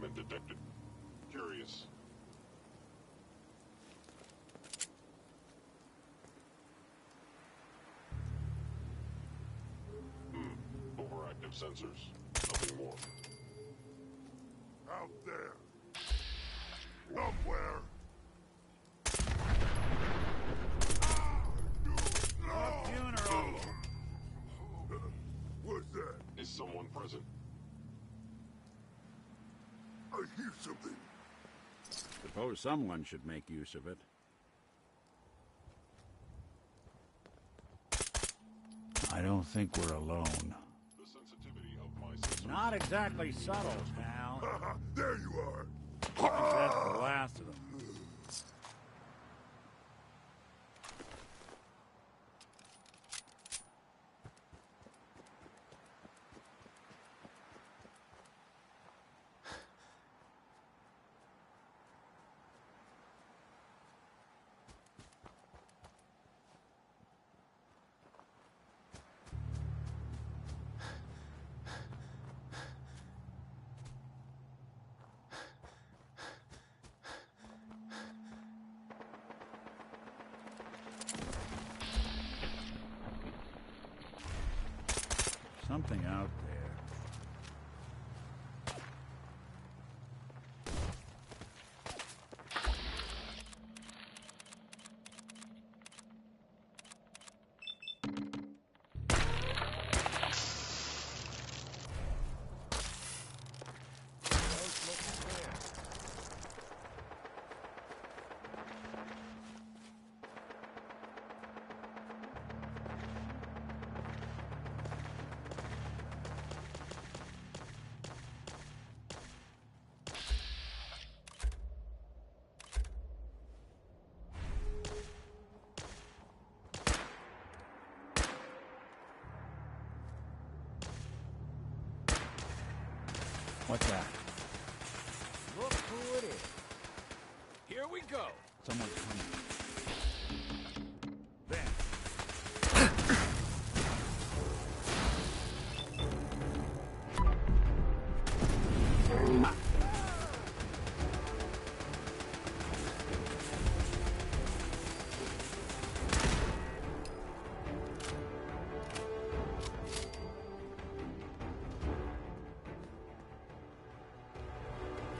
movement detected. Curious. Overactive sensors. Nothing more. Out there. Somewhere. A funeral. What's that? Is someone present? I hear something. Suppose someone should make use of it. I don't think we're alone. The sensitivity of my system. Not exactly subtle, pal. There you are. That's the last of them. Something out there. What's that? Look who it is. Here we go. Someone's coming. There.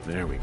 There we go.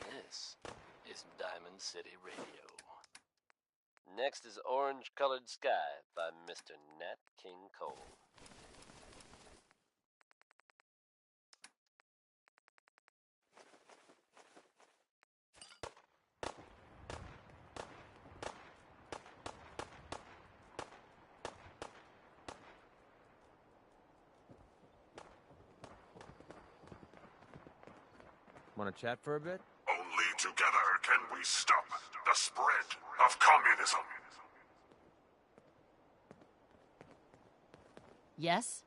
This is Diamond City Radio. Next is Orange Colored Sky by Mr. Nat King Cole. Want to chat for a bit? Only together can we stop the spread of communism. Yes?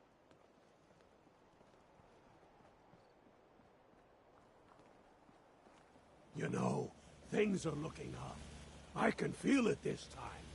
You know, things are looking up. I can feel it this time.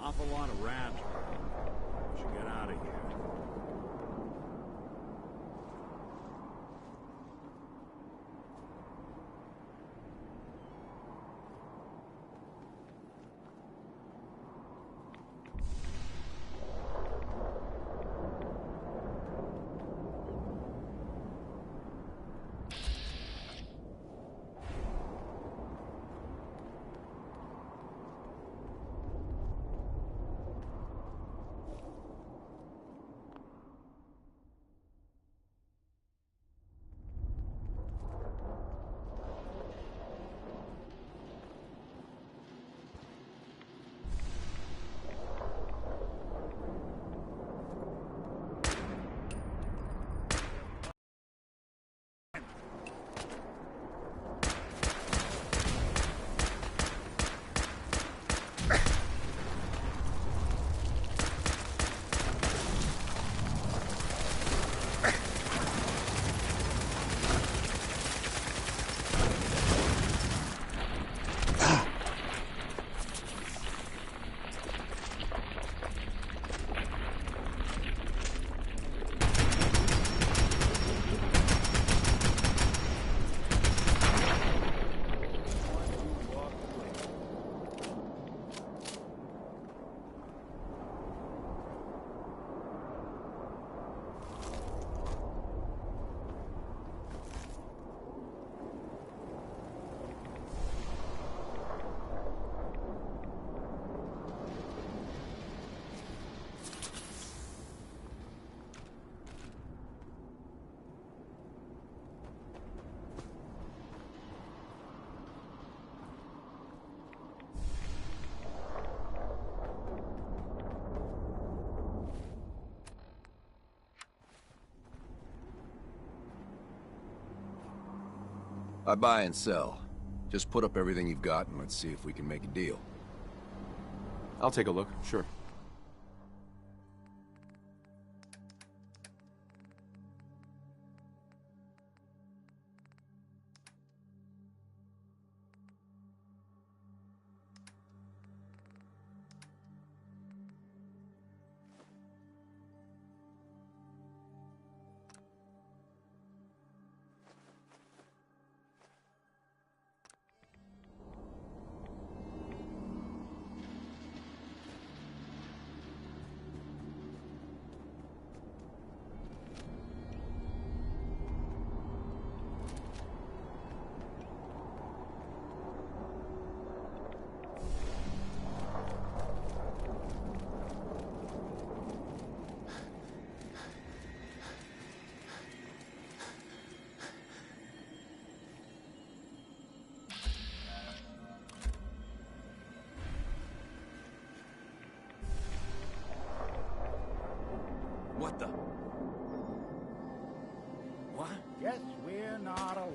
Awful lot of rats. We should get out of here. I buy and sell. Just put up everything you've got and let's see if we can make a deal. I'll take a look, sure. What the? What? Guess we're not alone.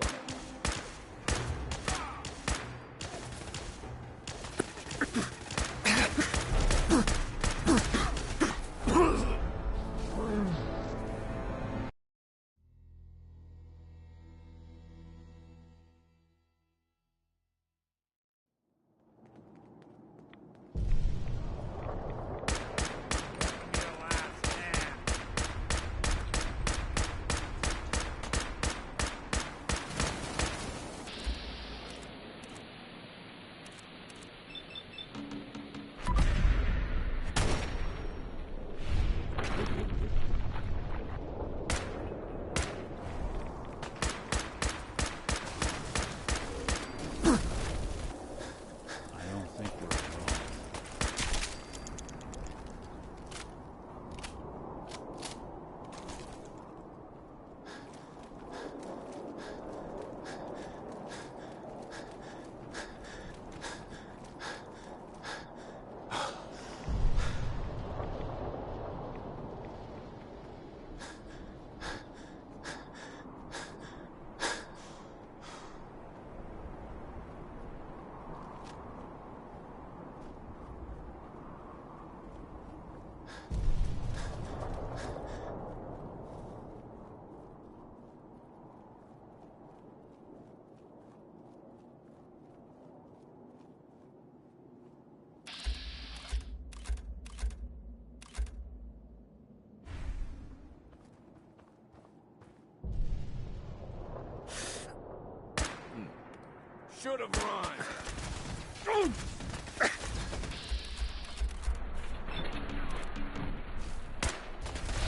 should have run.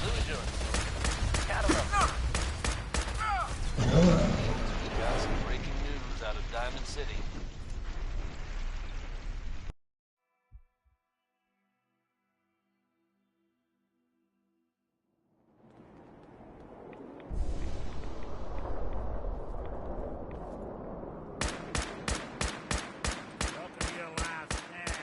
Louis Jordan. Catalog. We got some breaking news out of Diamond City. Welcome to your last stand.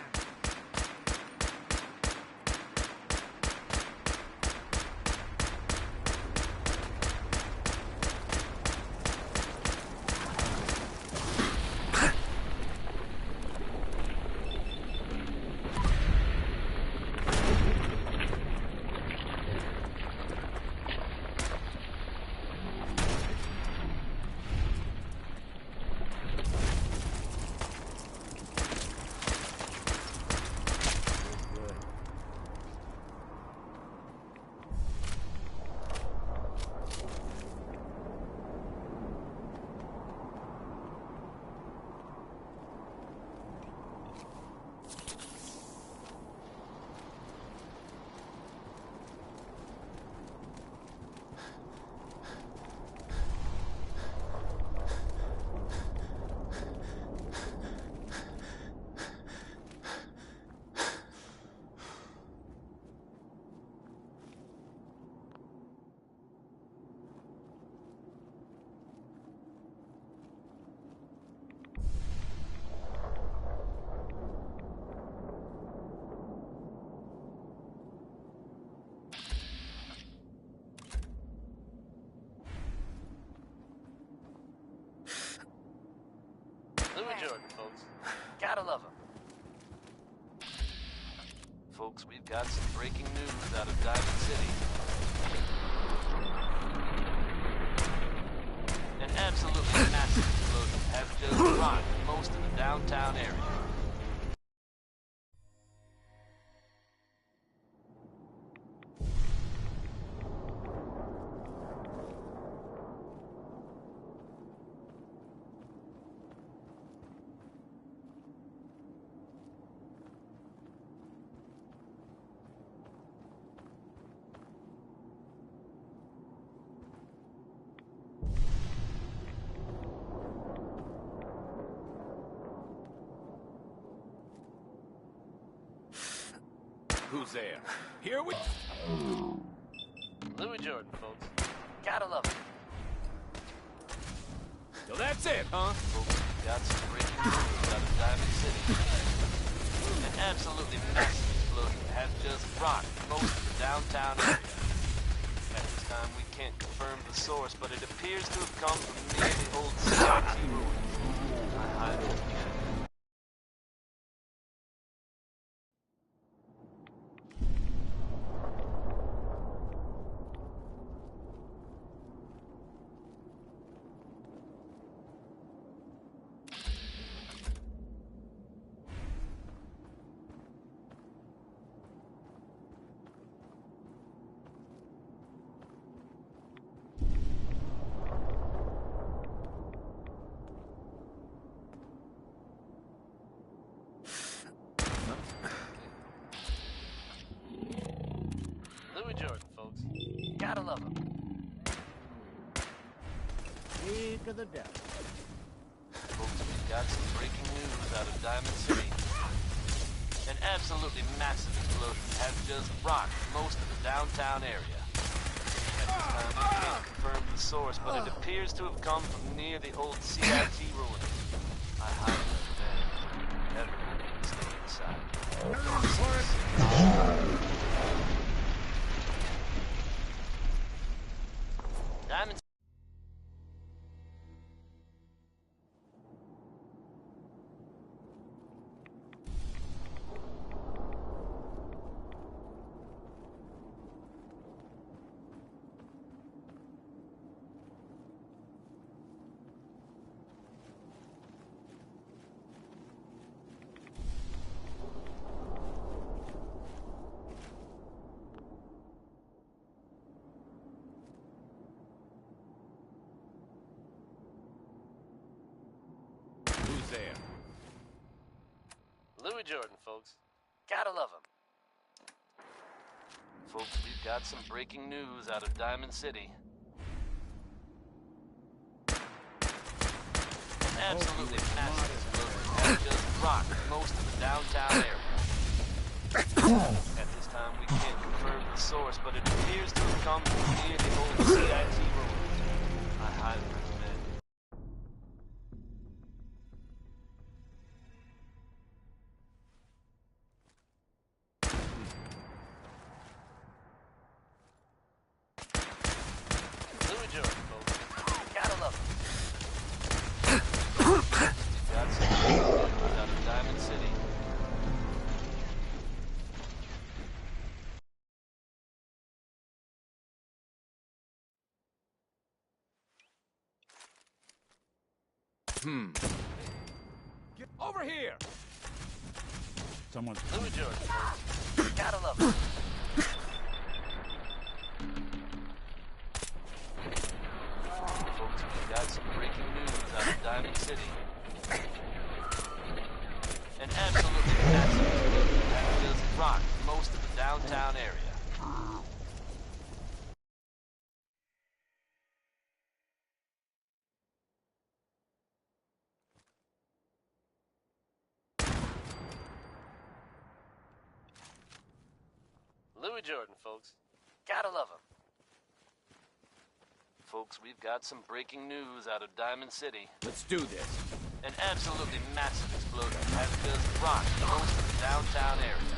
Louis Jordan, folks. Gotta love him. Folks, we've got some breaking news out of Diamond City. An absolutely massive explosion has just rocked most of the downtown area. Who's there? Here we... Louis Jordan, folks. Gotta love him. So that's it, huh? Folks, we've got some breaking news out of Diamond City. An absolutely massive explosion has just rocked most of the downtown area. At this time, we can't confirm the source, but it appears to have come from near the old CRT ruins. I highly recommend. Louis Jordan, folks. Gotta love him. Speak of the devil. Folks, we've got some breaking news out of Diamond City. An absolutely massive explosion has just rocked most of the downtown area. At this time, we can't confirm the source, but it appears to have come from near the old CIT ruins. I highly recommend everyone stay inside. Diamond. there. Louis Jordan, folks. Gotta love him. Folks, we've got some breaking news out of Diamond City. An absolutely massive explosion has just rocked most of the downtown area. At this time, we can't confirm the source, but it appears to have come from near the old CIT ruins. I highly recommend. Louis Jordan, folks. Gotta love him. Got some news out of Diamond City. Get over here! Someone's Louis Jordan, folks. Gotta love him. Folks, we've got some breaking news out of Diamond City. An absolutely massive explosion has just rocked most of the downtown area. Louis Jordan, folks. Gotta love him. Folks, we've got some breaking news out of Diamond City. Let's do this. An absolutely massive explosion has just rocked most of the downtown area.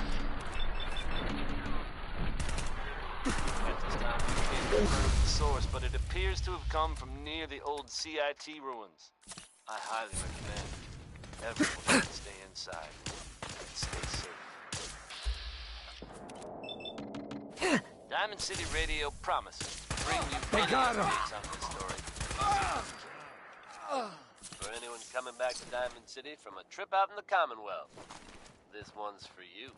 At this time, we can't confirm the source, but it appears to have come from near the old CIT ruins. I highly recommend everyone should stay inside and stay safe. Diamond City Radio promises to bring you many updates on this story. For anyone coming back to Diamond City from a trip out in the Commonwealth, this one's for you.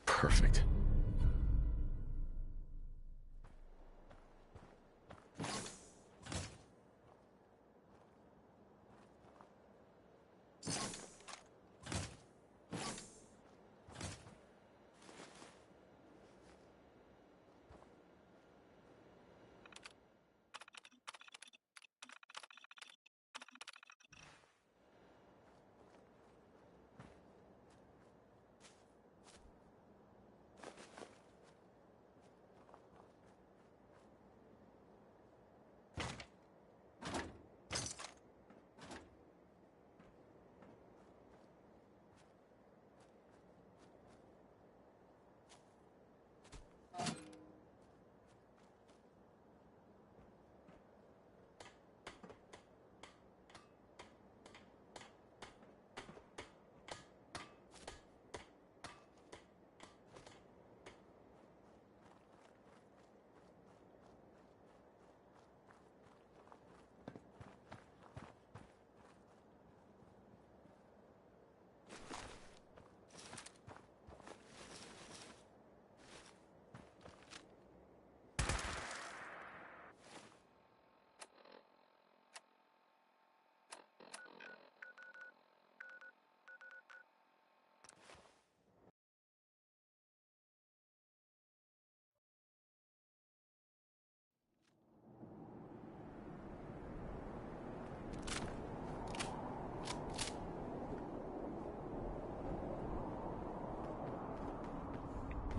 Perfect.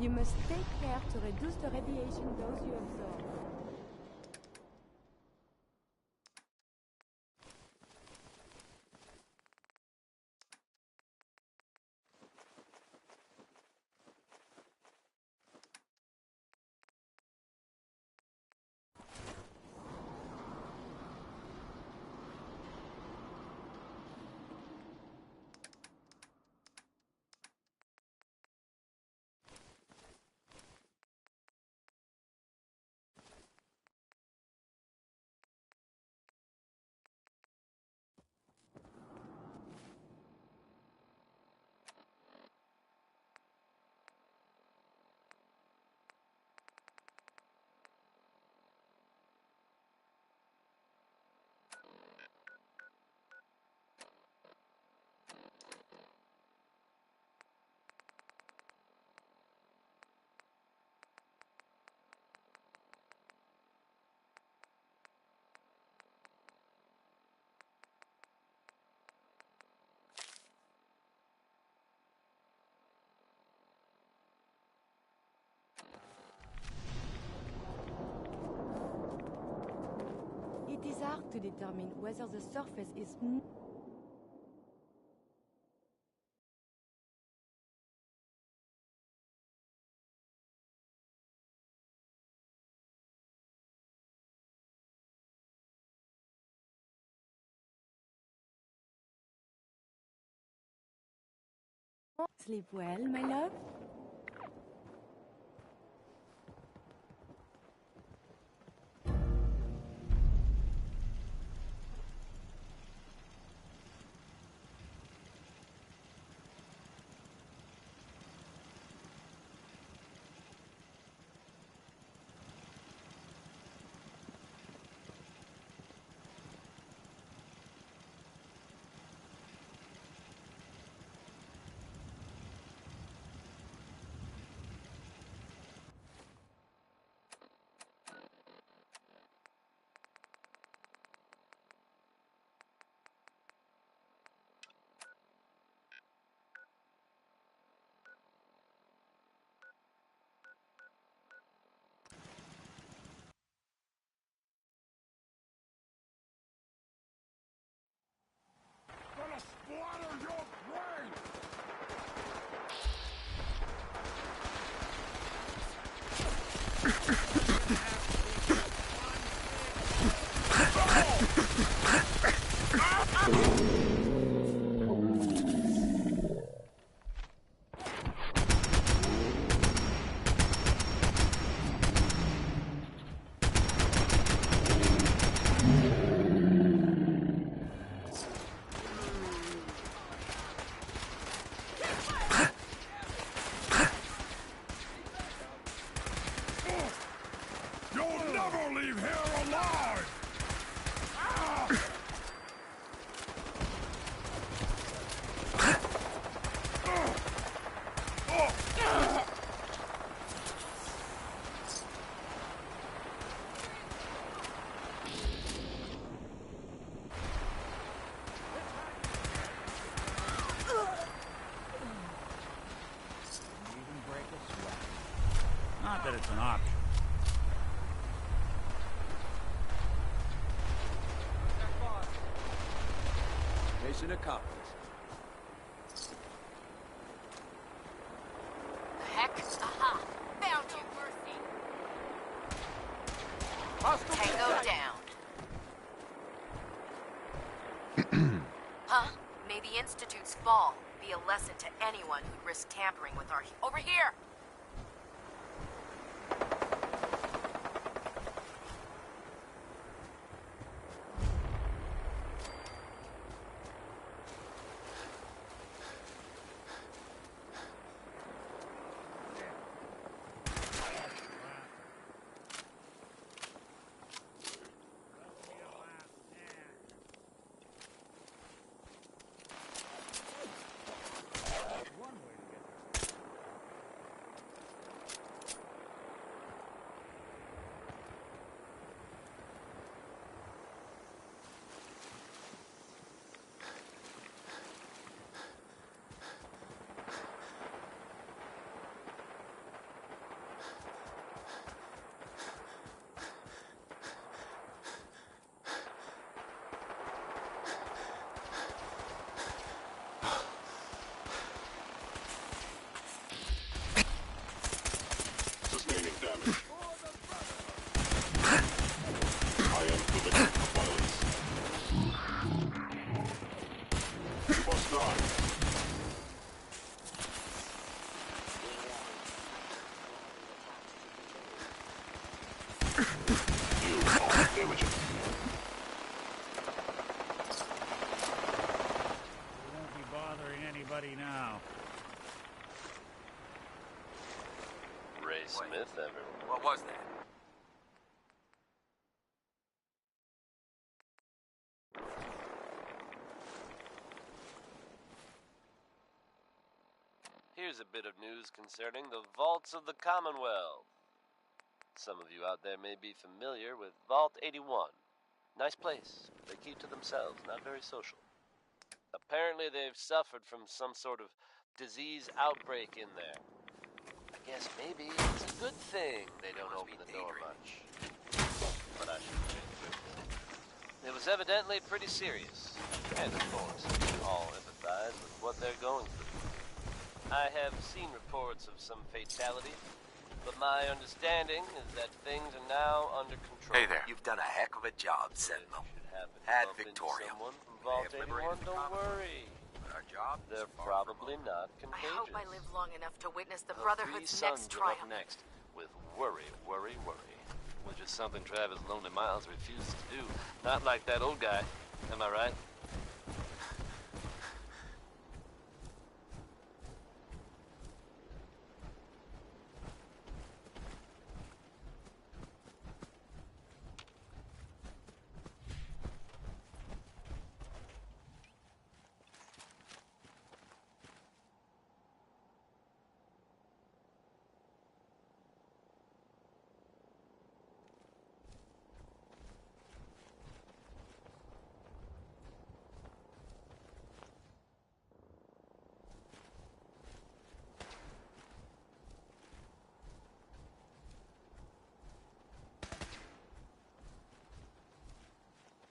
You must take care to reduce the radiation dose you absorb. hard to determine whether the surface is Sleep well, my love? Gonna splatter your brain! You'll never leave here alive! Even break a sweat. Not that it's an option. Mission accomplished. The heck? Aha! Found you, Mercy! Tango down. Huh? May the Institute's fall be a lesson to anyone who'd risk tampering with our... Over here! Sustaining damage. I am the victim of violence. You must die. You are damaging. We won't be bothering anybody now. Ray Smith, everyone. What was that? Here's a bit of news concerning the Vaults of the Commonwealth. Some of you out there may be familiar with Vault 81. Nice place. They keep to themselves, not very social. Apparently they've suffered from some sort of disease outbreak in there. I guess maybe it's a good thing they don't open the door much. But I should check. It was evidently pretty serious. And of course, we all empathize with what they're going through. I have seen reports of some fatalities, but my understanding is that things are now under control. Hey there. You've done a heck of a job, Sentinel. Had Victoria. Vault 81, don't worry. Our job They're probably not contagious. I hope I live long enough to witness the Three Brotherhood's sons next are up triumph. next with worry, which is something Travis Lonely Miles refuses to do. Not like that old guy. Am I right?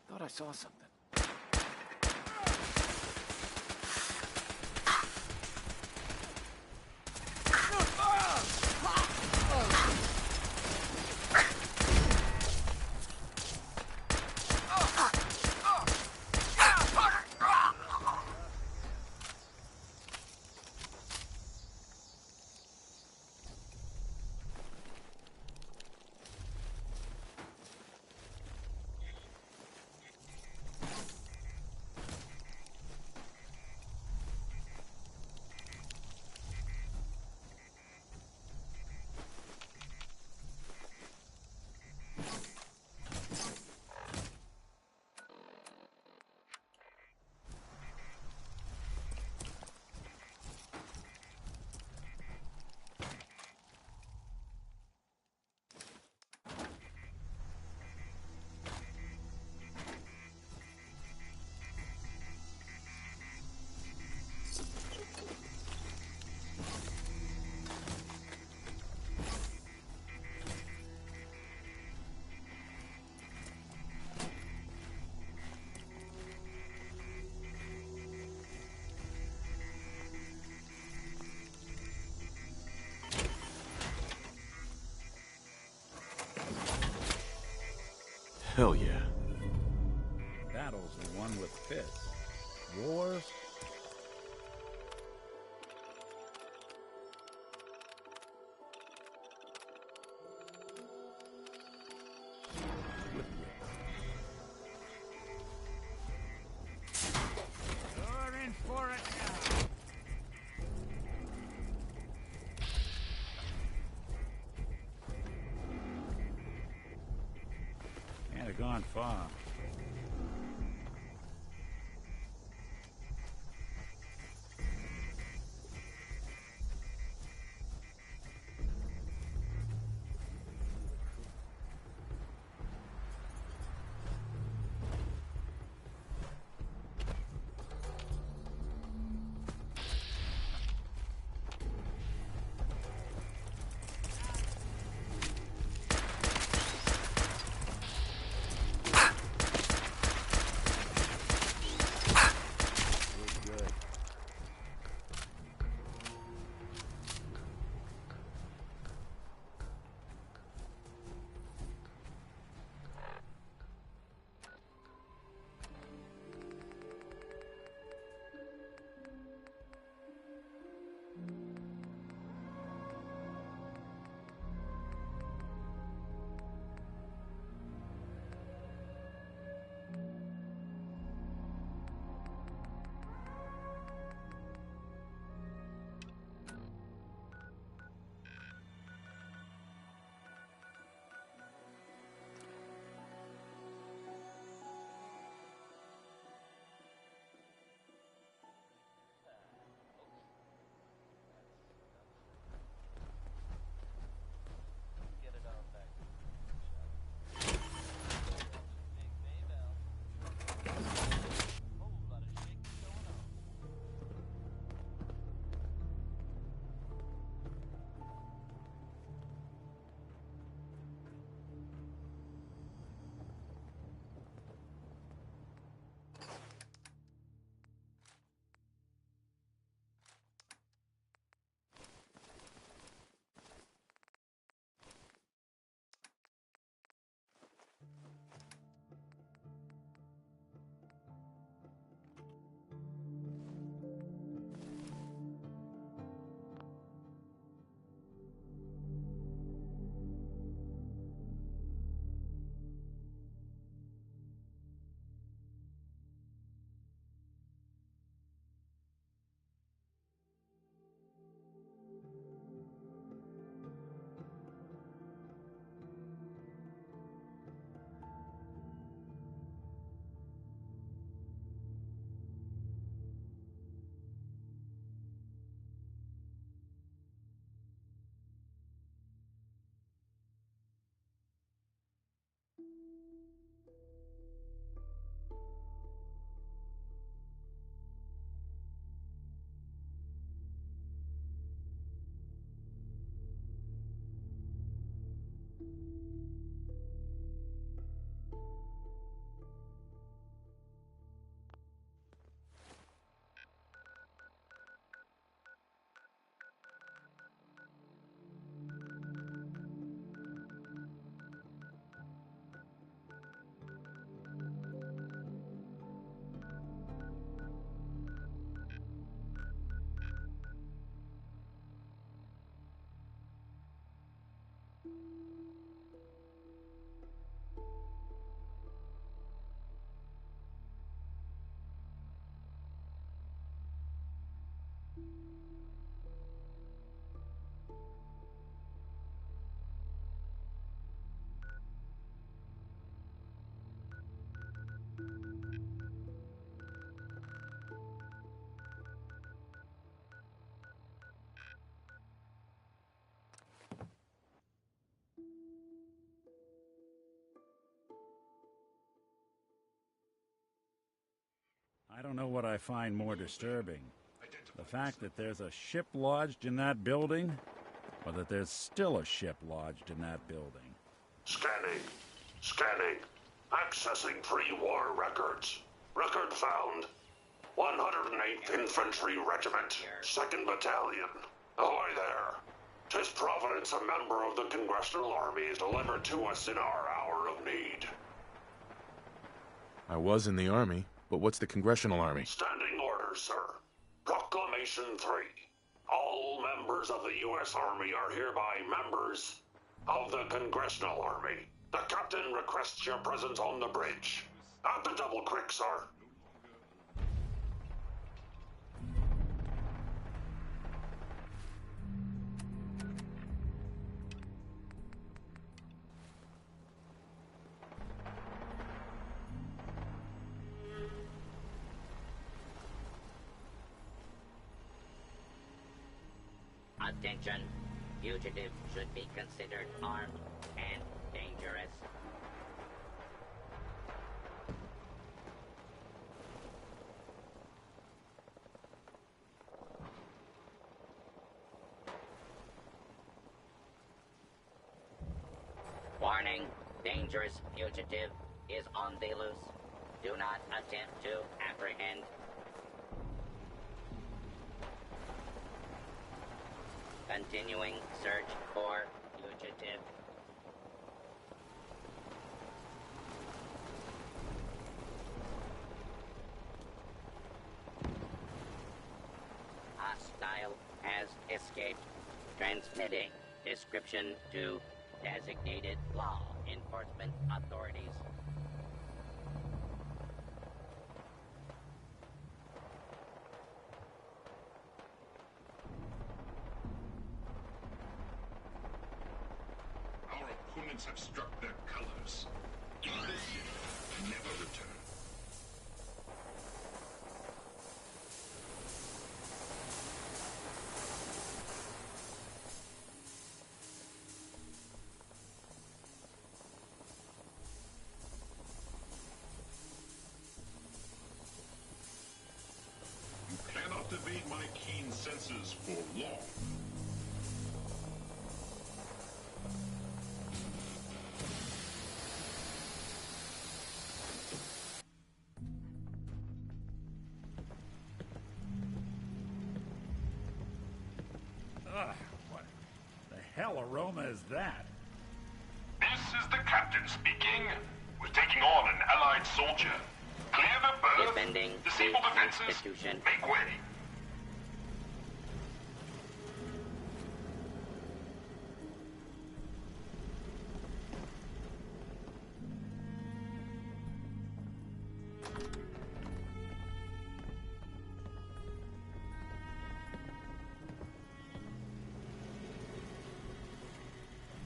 Thought I saw something. Hell yeah. Battles are won with fists. Wars? With wits. You're in for it now. Can't have gone far. I don't know what I find more disturbing. The fact that there's a ship lodged in that building, or that there's still a ship lodged in that building. Scanning. Scanning. Accessing pre-war records. Record found. 108th Infantry Regiment, 2nd Battalion. Ahoy there. 'Tis Providence, a member of the Congressional Army, is delivered to us in our hour of need. I was in the Army, but what's the Congressional Army? Standing orders, sir. Proclamation 3. All members of the U.S. Army are hereby members of the Congressional Army. The captain requests your presence on the bridge. At the Double Creek, sir. Attention. Fugitive should be considered armed and dangerous. Warning. Dangerous fugitive is on the loose. Do not attempt to apprehend. Continuing search for fugitive. Hostile has escaped. Transmitting description to designated law enforcement authorities. Our opponents have struck their colors. Listen, never return. You cannot evade my keen senses for long. Ugh, what the hell aroma is that? This is the captain speaking. We're taking on an allied soldier. Clear the berth. Defending Disable the defenses. Constitution. Make way.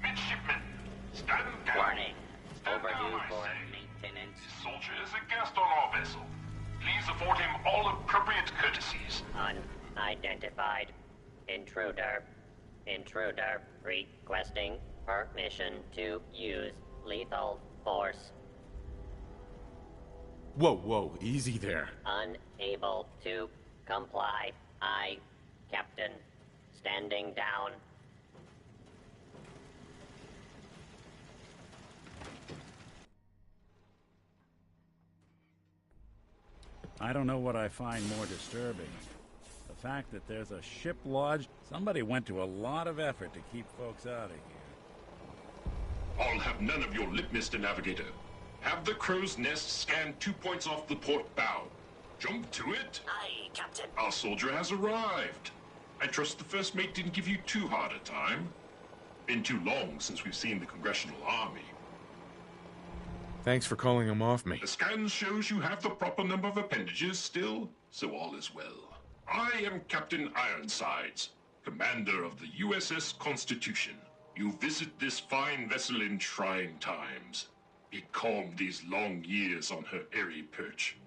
Midshipmen, stand down. Warning. Stand Overdue down, I for say. maintenance. This soldier is a guest on our vessel. Please afford him all appropriate courtesies. Unidentified. Intruder. Intruder requesting permission to use lethal force. Whoa, whoa, easy there. Unable to comply. I, Captain, standing down. I don't know what I find more disturbing. The fact that there's a ship lodged. Somebody went to a lot of effort to keep folks out of here. I'll have none of your lip, Mr. Navigator. Have the crow's nest scan 2 points off the port bow. Jump to it. Aye, Captain. Our soldier has arrived. I trust the first mate didn't give you too hard a time. Been too long since we've seen the Congressional Army. Thanks for calling him off me. The scan shows you have the proper number of appendages still, so all is well. I am Captain Ironsides, commander of the USS Constitution. You visit this fine vessel in trying times. Be calm these long years on her airy perch.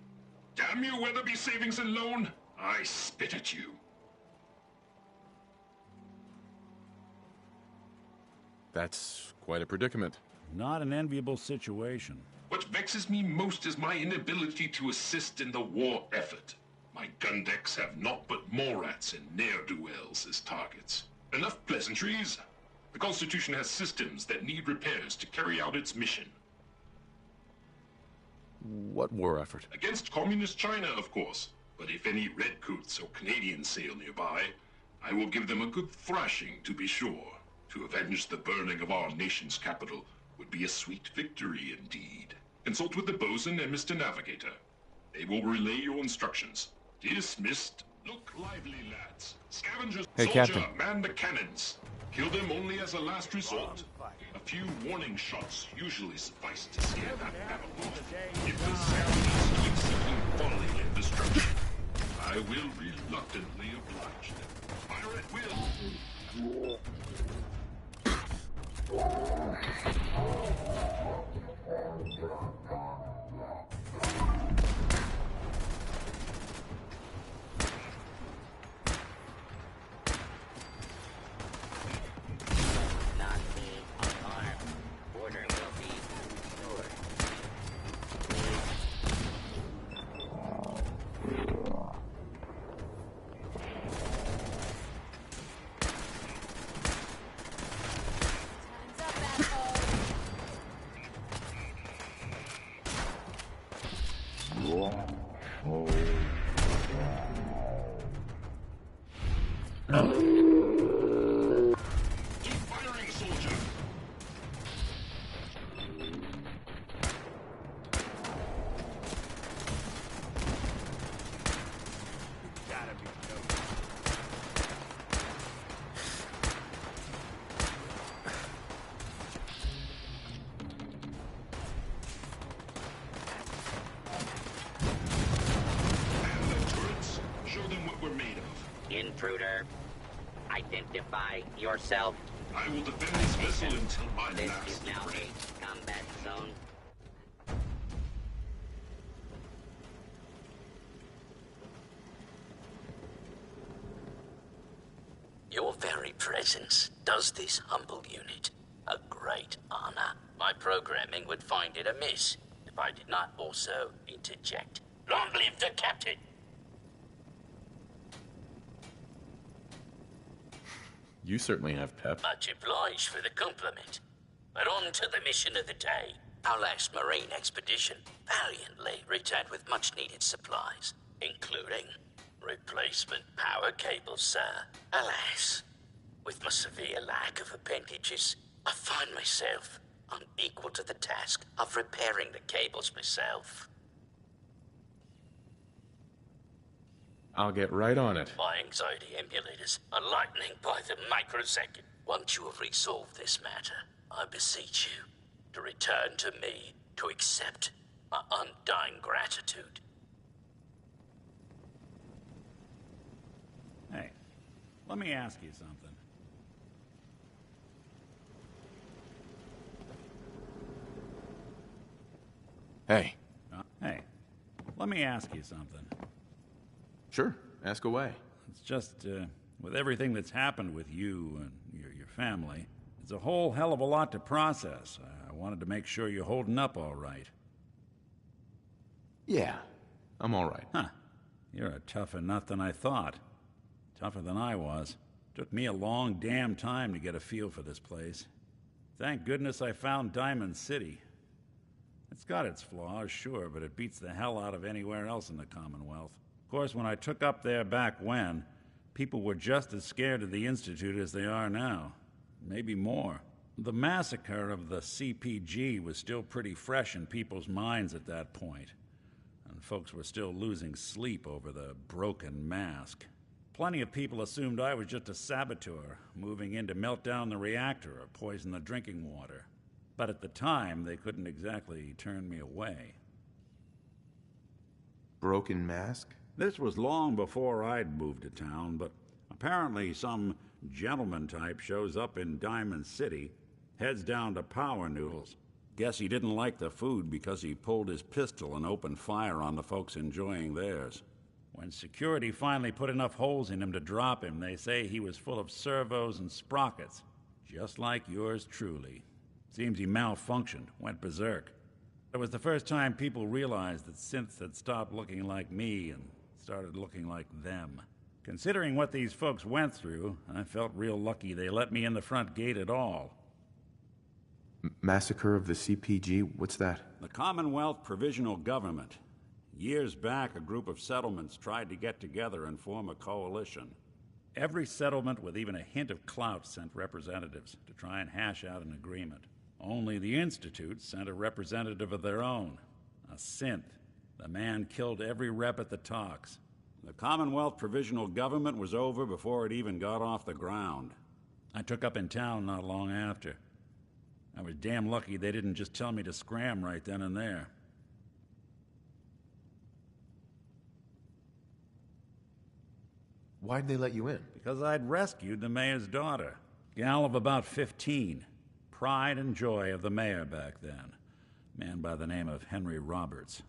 Damn you, Weatherby Savings and Loan! I spit at you. That's quite a predicament. Not an enviable situation. What vexes me most is my inability to assist in the war effort. My gun decks have naught but Morats and ne'er-do-wells as targets. Enough pleasantries. The Constitution has systems that need repairs to carry out its mission. What war effort? Against Communist China, of course. But if any Redcoats or Canadians sail nearby, I will give them a good thrashing, to be sure. To avenge the burning of our nation's capital would be a sweet victory indeed. Consult with the bosun and Mr. Navigator. They will relay your instructions. Dismissed. Look lively, lads. Scavengers, Hey, soldier, Captain. man the cannons. Kill them only as a last resort. A few warning shots usually suffice to scare that animal off. If the scavengers keep seeking folly and destruction, I will reluctantly oblige them. Fire at will. Not be alarmed. Order will be restored. Time's up, asshole. Keep firing, soldier. Gotta be joking. And the turrets, show them what we're made of. Intruder, identify yourself. I will defend this vessel until my This last is now breath. a combat zone. Your very presence does this humble unit a great honor. My programming would find it amiss if I did not also interject. Long live the captain! You certainly have pep. Much obliged for the compliment. But on to the mission of the day. Our last marine expedition valiantly returned with much-needed supplies, including replacement power cables, sir. Alas, with my severe lack of appendages, I find myself unequal to the task of repairing the cables myself. I'll get right on it. My anxiety emulators are lightning by the microsecond. Once you have resolved this matter, I beseech you to return to me to accept my undying gratitude. Hey, let me ask you something. Hey. Hey, let me ask you something. Sure, ask away. It's just, with everything that's happened with you and your family, it's a whole hell of a lot to process. I wanted to make sure you're holding up all right. Yeah, I'm all right. Huh. You're a tougher nut than I thought. Tougher than I was. Took me a long damn time to get a feel for this place. Thank goodness I found Diamond City. It's got its flaws, sure, but it beats the hell out of anywhere else in the Commonwealth. Of course, when I took up there back when, people were just as scared of the Institute as they are now. Maybe more. The massacre of the CPG was still pretty fresh in people's minds at that point, and folks were still losing sleep over the broken mask. Plenty of people assumed I was just a saboteur, moving in to melt down the reactor or poison the drinking water. But at the time, they couldn't exactly turn me away. Broken mask? This was long before I'd moved to town, but apparently some gentleman type shows up in Diamond City, heads down to Power Noodles. Guess he didn't like the food because he pulled his pistol and opened fire on the folks enjoying theirs. When security finally put enough holes in him to drop him, they say he was full of servos and sprockets, just like yours truly. Seems he malfunctioned, went berserk. It was the first time people realized that synths had stopped looking like me and started looking like them. Considering what these folks went through, I felt real lucky they let me in the front gate at all. Massacre of the CPG? What's that? The Commonwealth Provisional Government. Years back, a group of settlements tried to get together and form a coalition. Every settlement with even a hint of clout sent representatives to try and hash out an agreement. Only the Institute sent a representative of their own, a synth. The man killed every rep at the talks. The Commonwealth Provisional Government was over before it even got off the ground. I took up in town not long after. I was damn lucky they didn't just tell me to scram right then and there. Why'd they let you in? Because I'd rescued the mayor's daughter. Gal of about 15. Pride and joy of the mayor back then. A man by the name of Henry Roberts.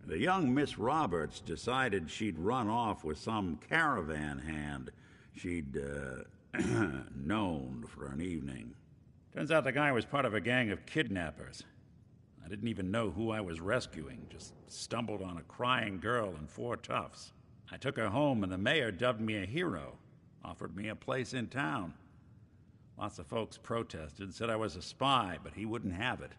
The young Miss Roberts decided she'd run off with some caravan hand she'd, known for an evening. Turns out the guy was part of a gang of kidnappers. I didn't even know who I was rescuing, just stumbled on a crying girl and 4 toughs. I took her home and the mayor dubbed me a hero, offered me a place in town. Lots of folks protested, said I was a spy, but he wouldn't have it.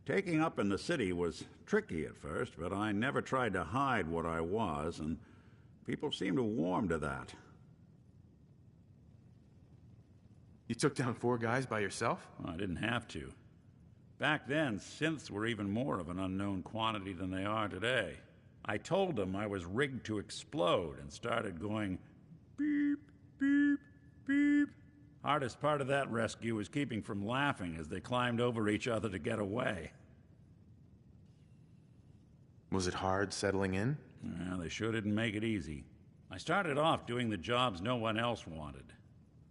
Taking up in the city was tricky at first, but I never tried to hide what I was, and people seemed to warm to that. You took down 4 guys by yourself? Well, I didn't have to. Back then, synths were even more of an unknown quantity than they are today. I told them I was rigged to explode and started going beep, beep, beep. Hardest part of that rescue was keeping from laughing as they climbed over each other to get away. Was it hard settling in? Well, they sure didn't make it easy. I started off doing the jobs no one else wanted.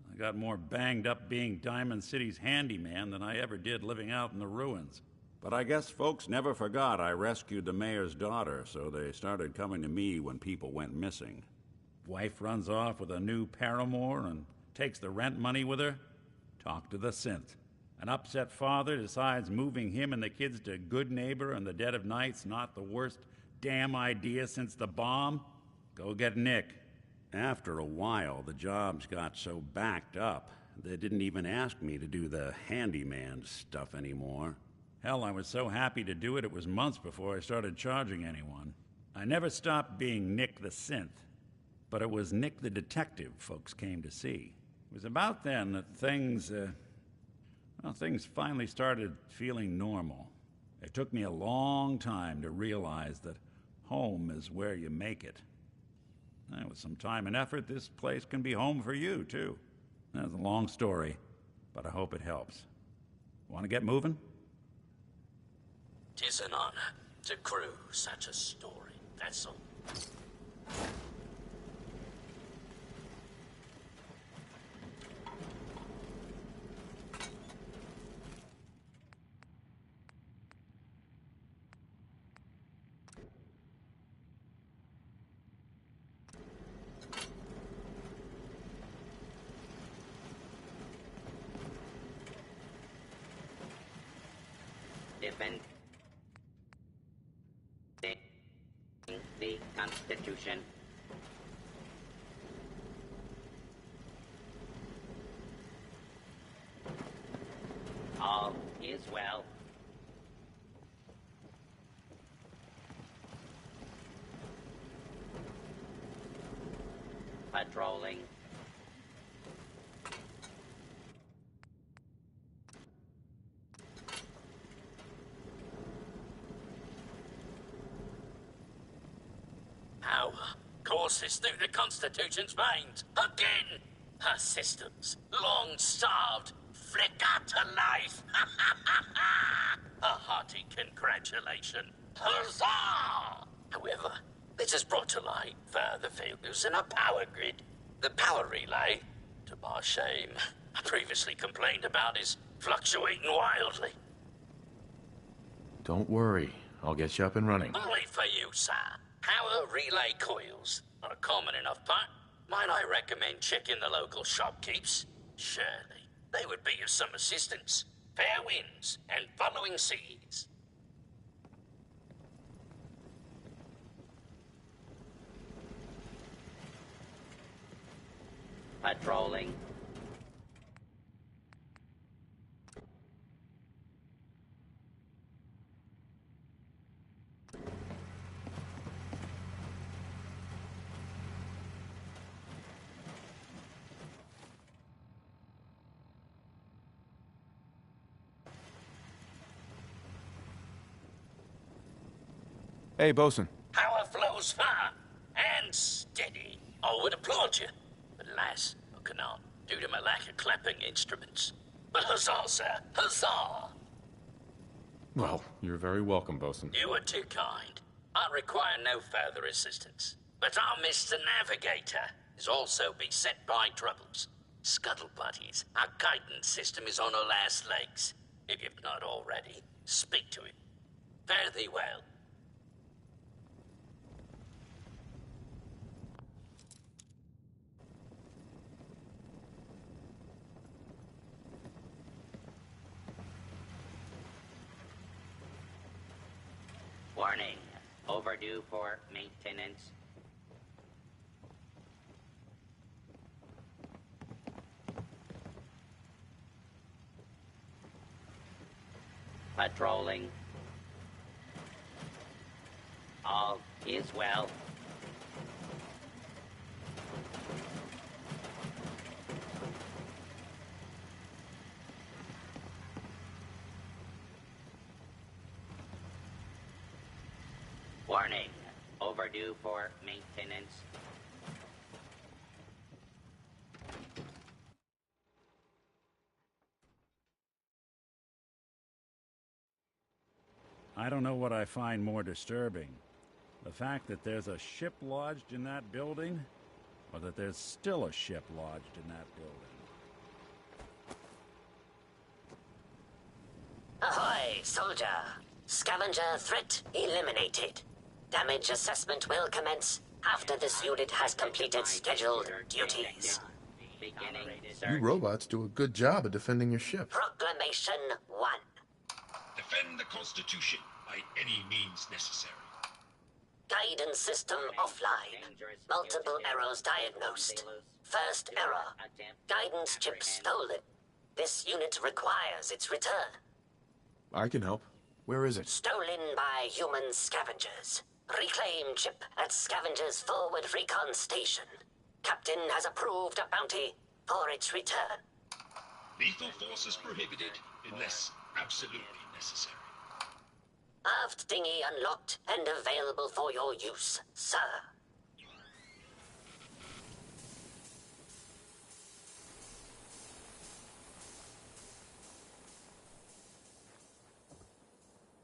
I got more banged up being Diamond City's handyman than I ever did living out in the ruins. But I guess folks never forgot I rescued the mayor's daughter, so they started coming to me when people went missing. Wife runs off with a new paramour and takes the rent money with her. Talk to the synth. An upset father decides moving him and the kids to Good Neighbor in the dead of night's not the worst damn idea since the bomb. Go get Nick. After a while, the jobs got so backed up, they didn't even ask me to do the handyman stuff anymore. Hell, I was so happy to do it, it was months before I started charging anyone. I never stopped being Nick the synth, but it was Nick the detective folks came to see. It was about then that things finally started feeling normal. It took me a long time to realize that home is where you make it. And with some time and effort, this place can be home for you, too. That's a long story, but I hope it helps. Want to get moving? 'Tis an honor to crew such a storied vessel. Defend the Constitution. All is well. Patrolling. Power courses through the Constitution's veins. Again! Her systems, long starved, flicker to life. A hearty congratulation. Huzzah! However, this has brought to light further failures in our power grid. The power relay, to my shame, I previously complained about is fluctuating wildly. Don't worry. I'll get you up and running. Only for you, sir. Power relay coils are a common enough part. Might I recommend checking the local shopkeepers? Surely they would be of some assistance. Fair winds and following seas. Patrolling. Hey, Bosun. Power flows far and steady. I would applaud you, but alas, I cannot, due to my lack of clapping instruments. But huzzah, sir, huzzah! Well, you're very welcome, Bosun. You are too kind. I require no further assistance. But our Mr. Navigator is also beset by troubles. Scuttle buddies, our guidance system is on her last legs. If you've not already, speak to him. Fare thee well. Warning. Overdue for maintenance. Patrolling. All is well. Warning. Overdue for maintenance. I don't know what I find more disturbing. The fact that there's a ship lodged in that building, or that there's still a ship lodged in that building. Ahoy, soldier! Scavenger threat eliminated. Damage assessment will commence after this unit has completed scheduled duties. You robots do a good job of defending your ship. Proclamation 1. Defend the Constitution by any means necessary. Guidance system offline. Multiple errors diagnosed. First error. Guidance chip stolen. This unit requires its return. I can help. Where is it? Stolen by human scavengers. Reclaim chip at Scavengers Forward Recon Station. Captain has approved a bounty for its return. Lethal force is prohibited unless absolutely necessary. Aft dinghy unlocked and available for your use, sir.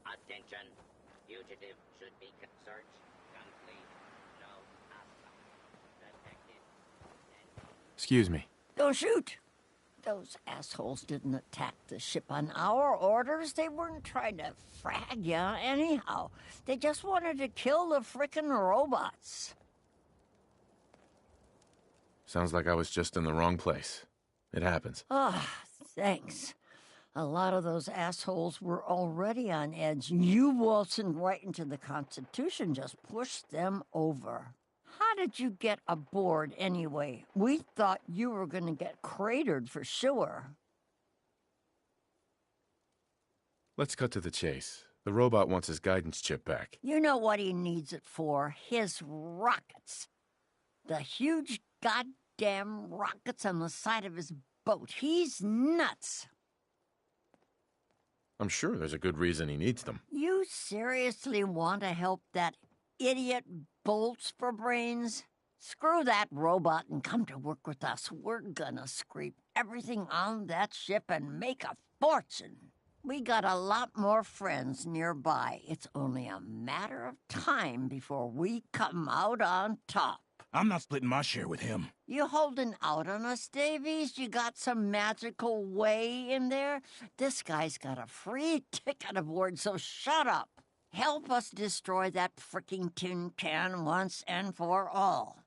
Attention. Fugitive should be searched. Complete. No hostile. Detected. Excuse me. Don't shoot. Those assholes didn't attack the ship on our orders. They weren't trying to frag you anyhow. They just wanted to kill the frickin' robots. Sounds like I was just in the wrong place. It happens. Ah, thanks. A lot of those assholes were already on edge. You waltzing right into the Constitution just pushed them over. How did you get aboard anyway? We thought you were going to get cratered for sure. Let's cut to the chase. The robot wants his guidance chip back. You know what he needs it for? His rockets. The huge goddamn rockets on the side of his boat. He's nuts. I'm sure there's a good reason he needs them. You seriously want to help that idiot bolts for brains? Screw that robot and come to work with us. We're gonna scrape everything on that ship and make a fortune. We got a lot more friends nearby. It's only a matter of time before we come out on top. I'm not splitting my share with him. You holding out on us, Davies? You got some magical way in there? This guy's got a free ticket aboard, so shut up. Help us destroy that fricking tin can once and for all.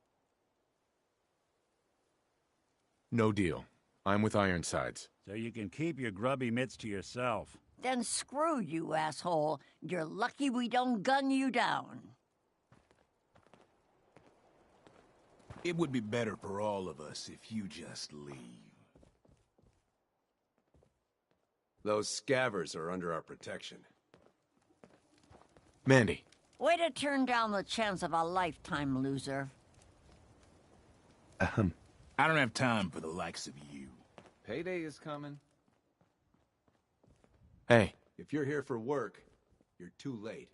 No deal. I'm with Ironsides. So you can keep your grubby mitts to yourself. Then screw you, asshole. You're lucky we don't gun you down. It would be better for all of us if you just leave. Those scavers are under our protection. Mandy. Way to turn down the chance of a lifetime, loser. I don't have time for the likes of you. Payday is coming. Hey. If you're here for work, you're too late.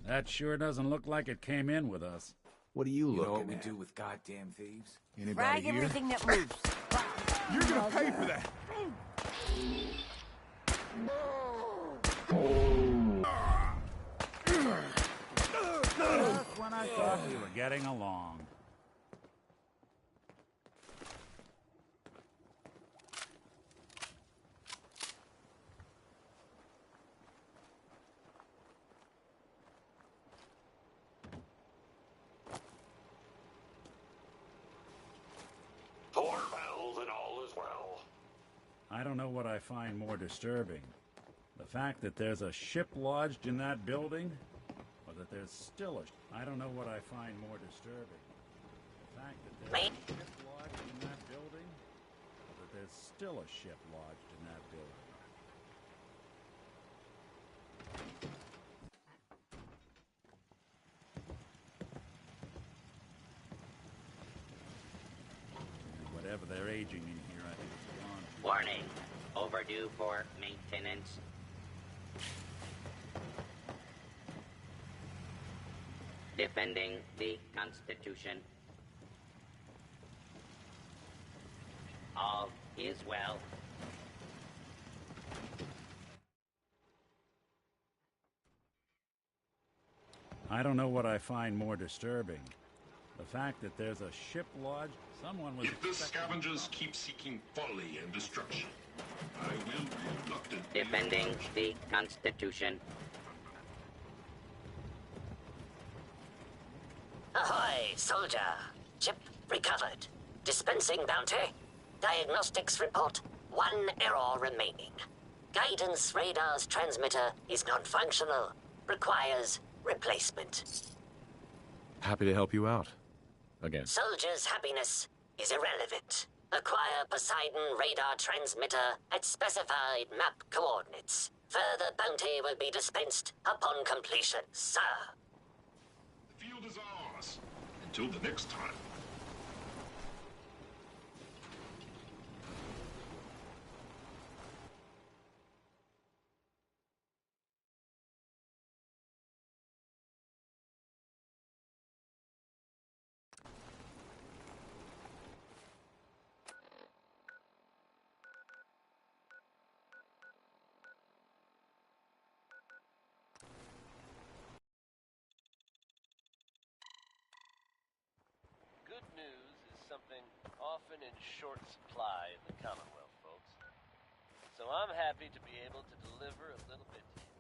That sure doesn't look like it came in with us. What are you looking at? You know what we do with goddamn thieves? Anybody Frag here? everything that moves. You're gonna pay for that! Just when I thought we were getting along. Four bells and all is well. I don't know what I find more disturbing. The fact that there's a ship lodged in that building, or that there's still a... I don't know what I find more disturbing. The fact that there's a ship lodged in that building, or that there's still a ship lodged in that building. Whatever they're aging in here, I think it's gone. Warning. Overdue for maintenance. Defending the Constitution. All is well. I don't know what I find more disturbing. The fact that there's a ship lodged, someone was... If the scavengers keep seeking folly and destruction, I will reluctantly... Defending the Constitution. Ahoy, soldier! Chip recovered. Dispensing bounty. Diagnostics report. 1 error remaining. Guidance radar's transmitter is non-functional. Requires replacement. Happy to help you out. Again. Soldier's happiness is irrelevant. Acquire Poseidon radar transmitter at specified map coordinates. Further bounty will be dispensed upon completion, sir. The field is ours. Until the next time. Good news is something often in short supply in the Commonwealth, folks. So I'm happy to be able to deliver a little bit to you.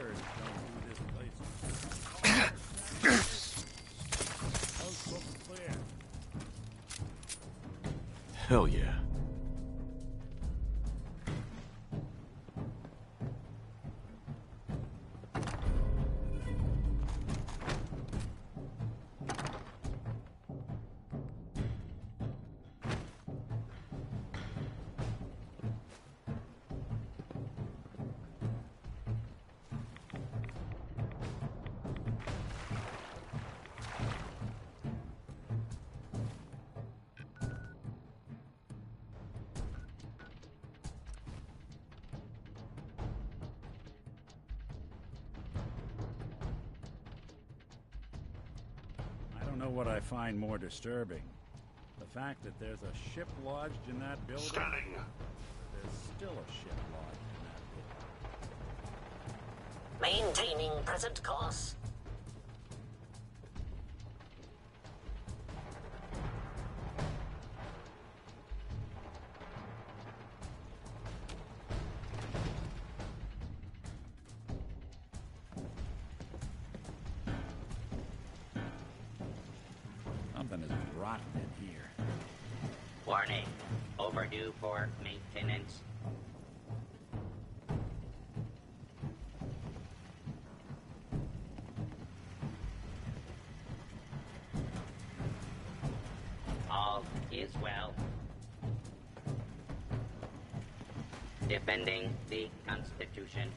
terrorists don't do this place. Coast looks clear. Hell yeah. I don't know what I find more disturbing. The fact that there's a ship lodged in that building. Scanning. There's still a ship lodged in that building. Maintaining present course. Something is rotten in here. Warning. Overdue for maintenance. All is well. Defending the Constitution.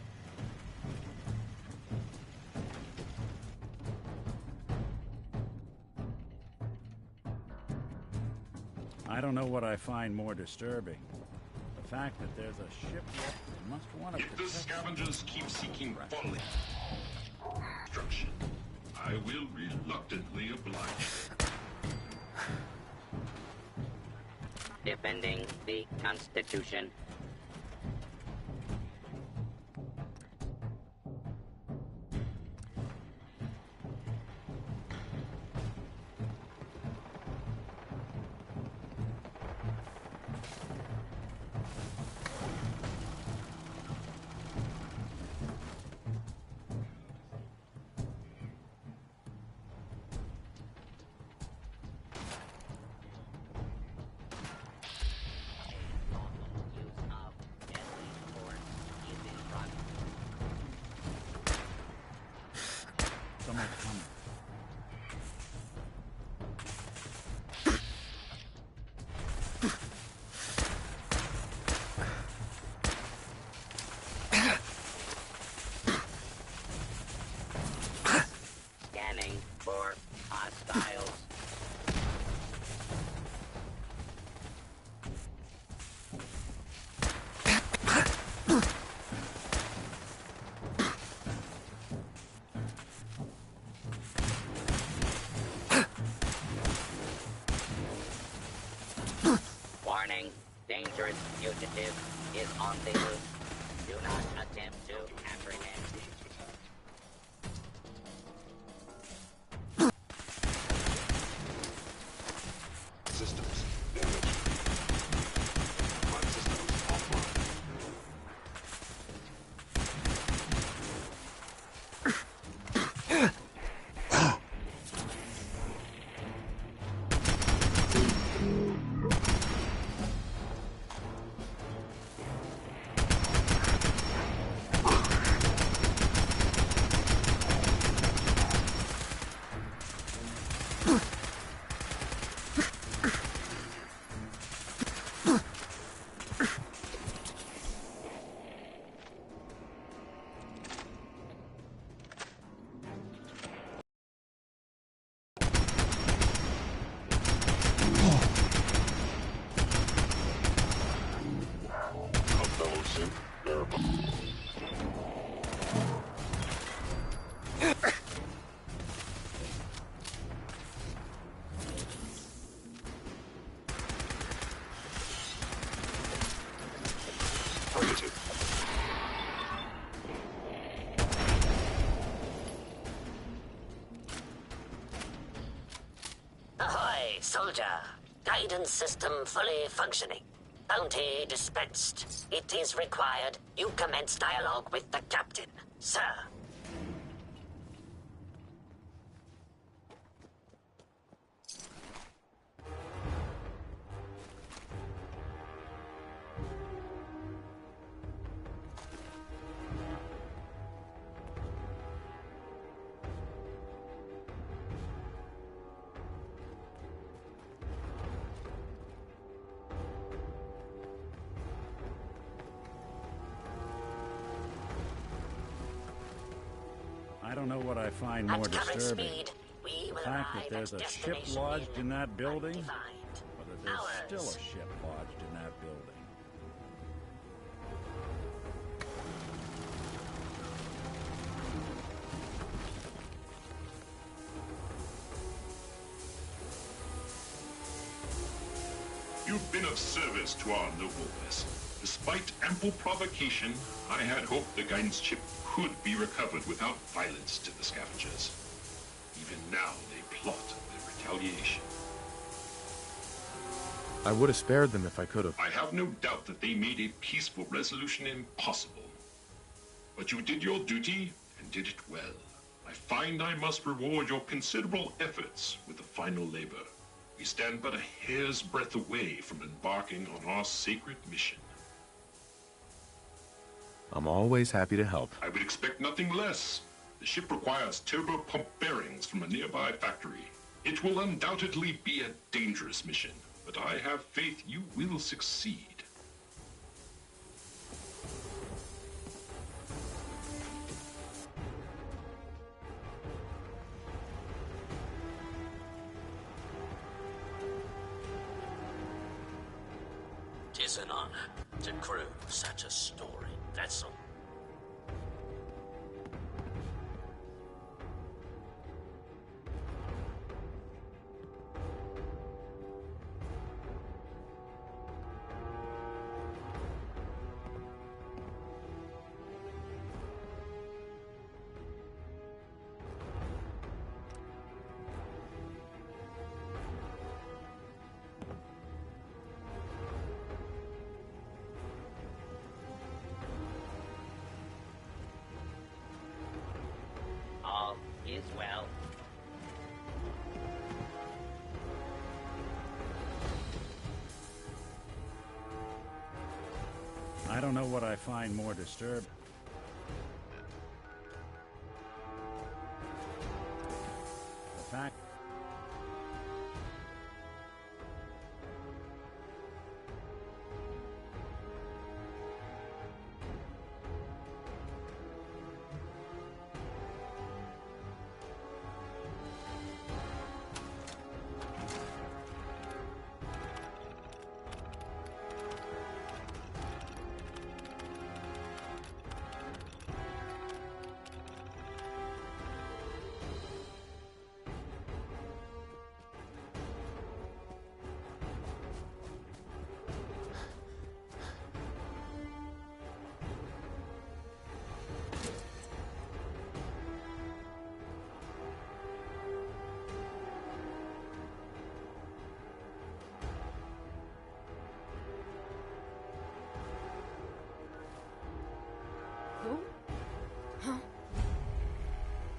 I don't know what I find more disturbing. The fact that there's a ship left must want to If the protect. scavengers keep seeking folly destruction, I will reluctantly oblige. Defending the Constitution. Someone's coming. Scanning for hostiles. Warning, dangerous fugitive is on the loose. Do not attempt to apprehend. Systems damaged. My systems offline. Ahoy, soldier. Guidance system fully functioning. Bounty dispensed. It is required you commence dialogue with the captain. Sir, I don't know what I find more At current disturbing. speed, we The will fact arrive that there's at a ship destination lodged in that building, undefined. or that there's Hours. still a ship lodged in that building. You've been of service to our noble vessel. Despite ample provocation, I had hoped the guidance chip could be recovered without violence to the scavengers. Even now, they plot their retaliation. I would have spared them if I could have. I have no doubt that they made a peaceful resolution impossible. But you did your duty, and did it well. I find I must reward your considerable efforts with the final labor. We stand but a hair's breadth away from embarking on our sacred mission. I'm always happy to help. I would expect nothing less. The ship requires turbo pump bearings from a nearby factory. It will undoubtedly be a dangerous mission, but I have faith you will succeed. Tis an honor to crew such a storied vessel. All is well. I don't know what I find more disturbing. The fact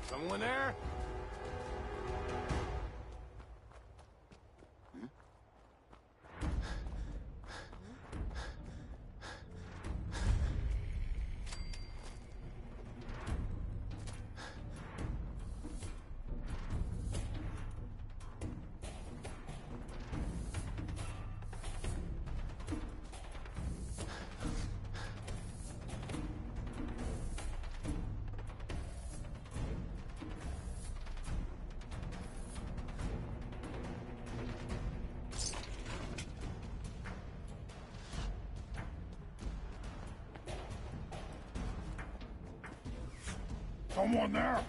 Someone there? Someone there?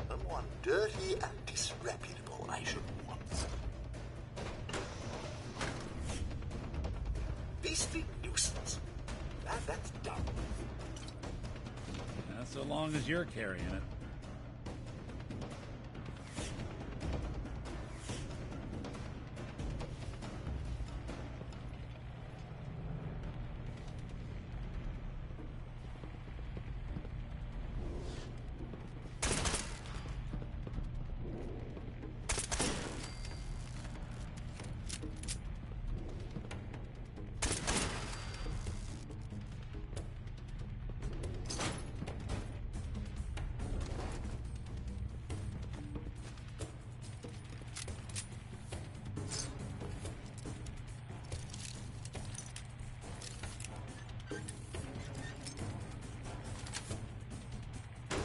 Someone dirty and disreputable, I should want. so long as you're carrying it.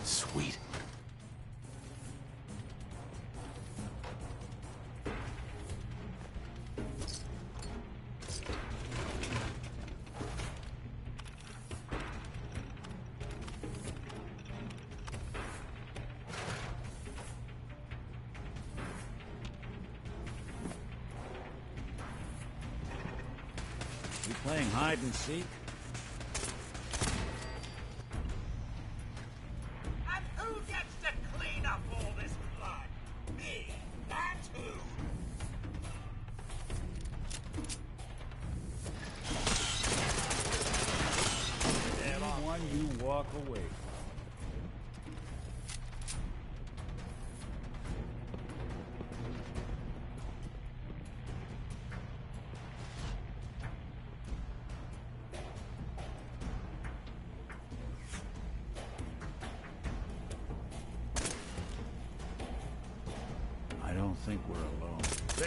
Sweet. You playing hide and seek? And who gets to clean up all this blood? Me. That's who. Anyone you walk away from. I don't think we're alone. Damn.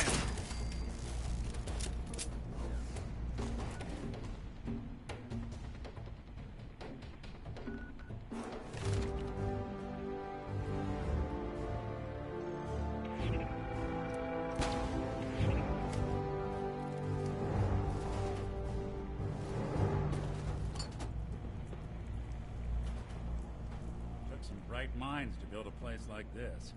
Took some bright minds to build a place like this.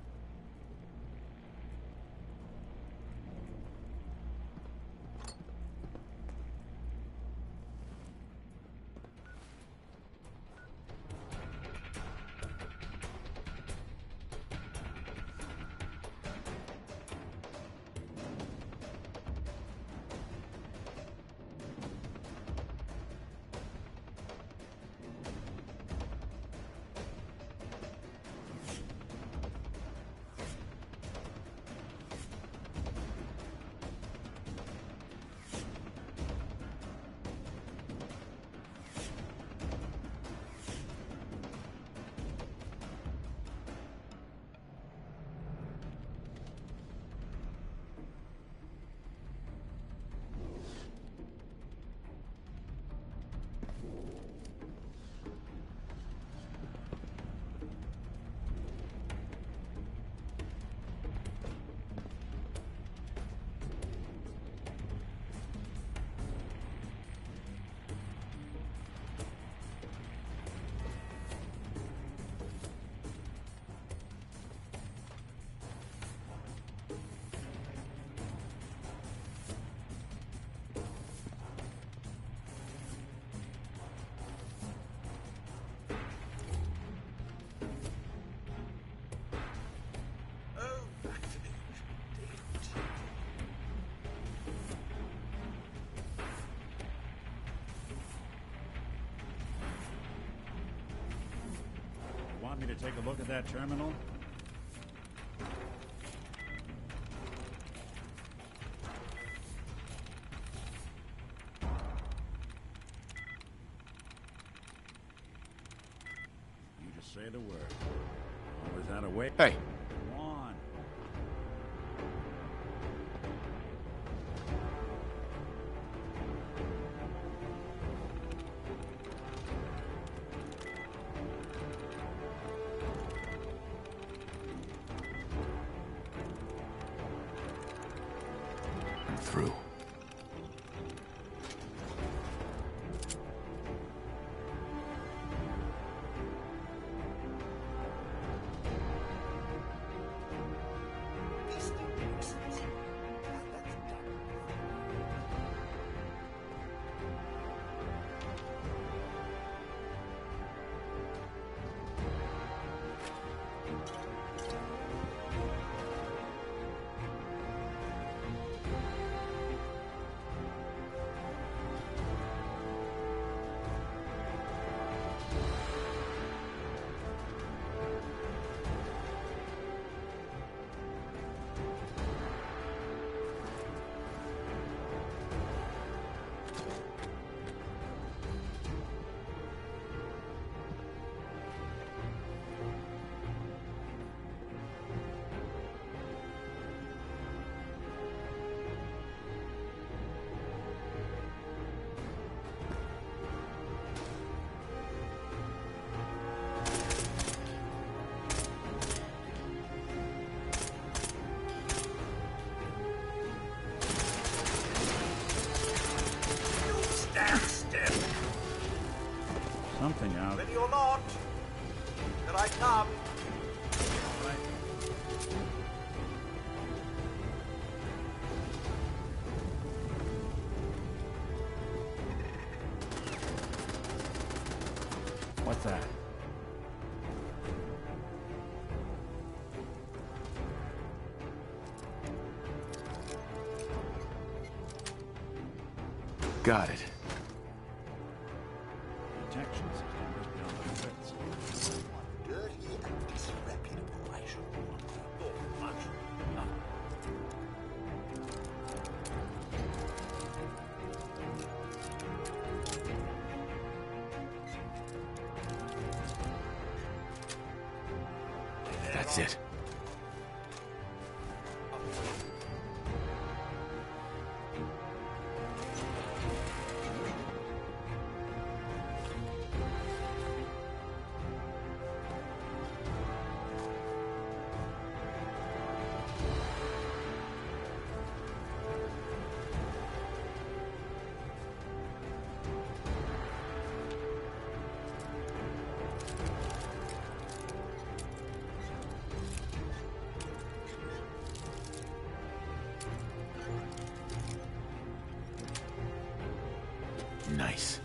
Want me to take a look at that terminal? You just say the word. Always had a way. Hey. Come on. Through. Here I come. What's that? Got it. Detection system was beyond my wits. Dirty and disreputable, I should warn you. Oh, much. That's it. Nice.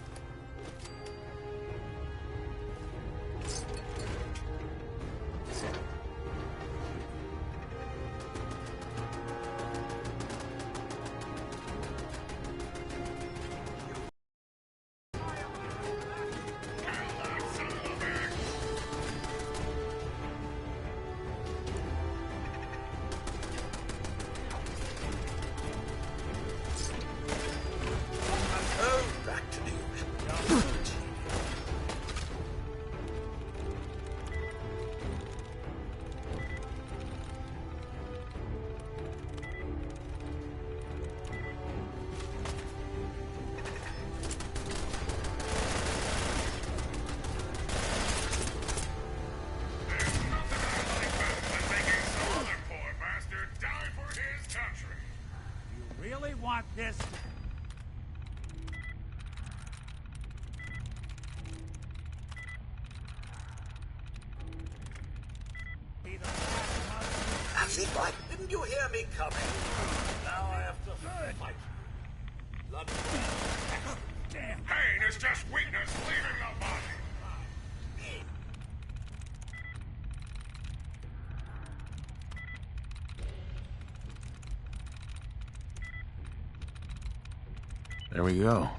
Want this? As if I didn't you hear me coming? Now I have to fight. Blood. Damn. Pain is just weakness leaving the body. There we go.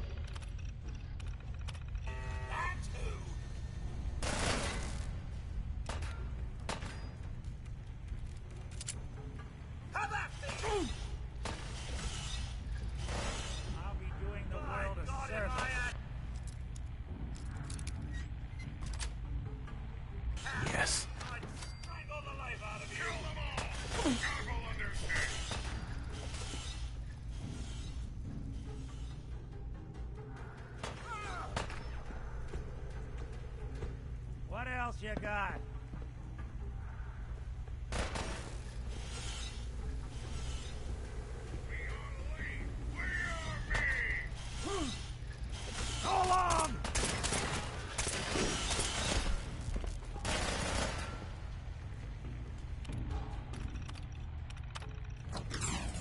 I'll be doing the world a service. Yes. Strangle the life out of you. Kill them all. God will understand. What else you got? Go along!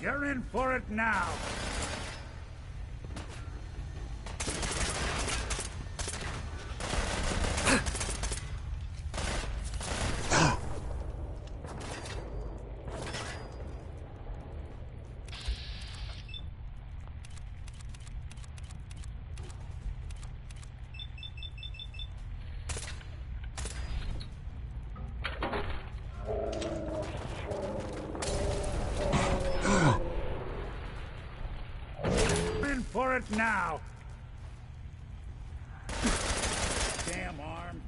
You're in for it now. For it now. Damn arm.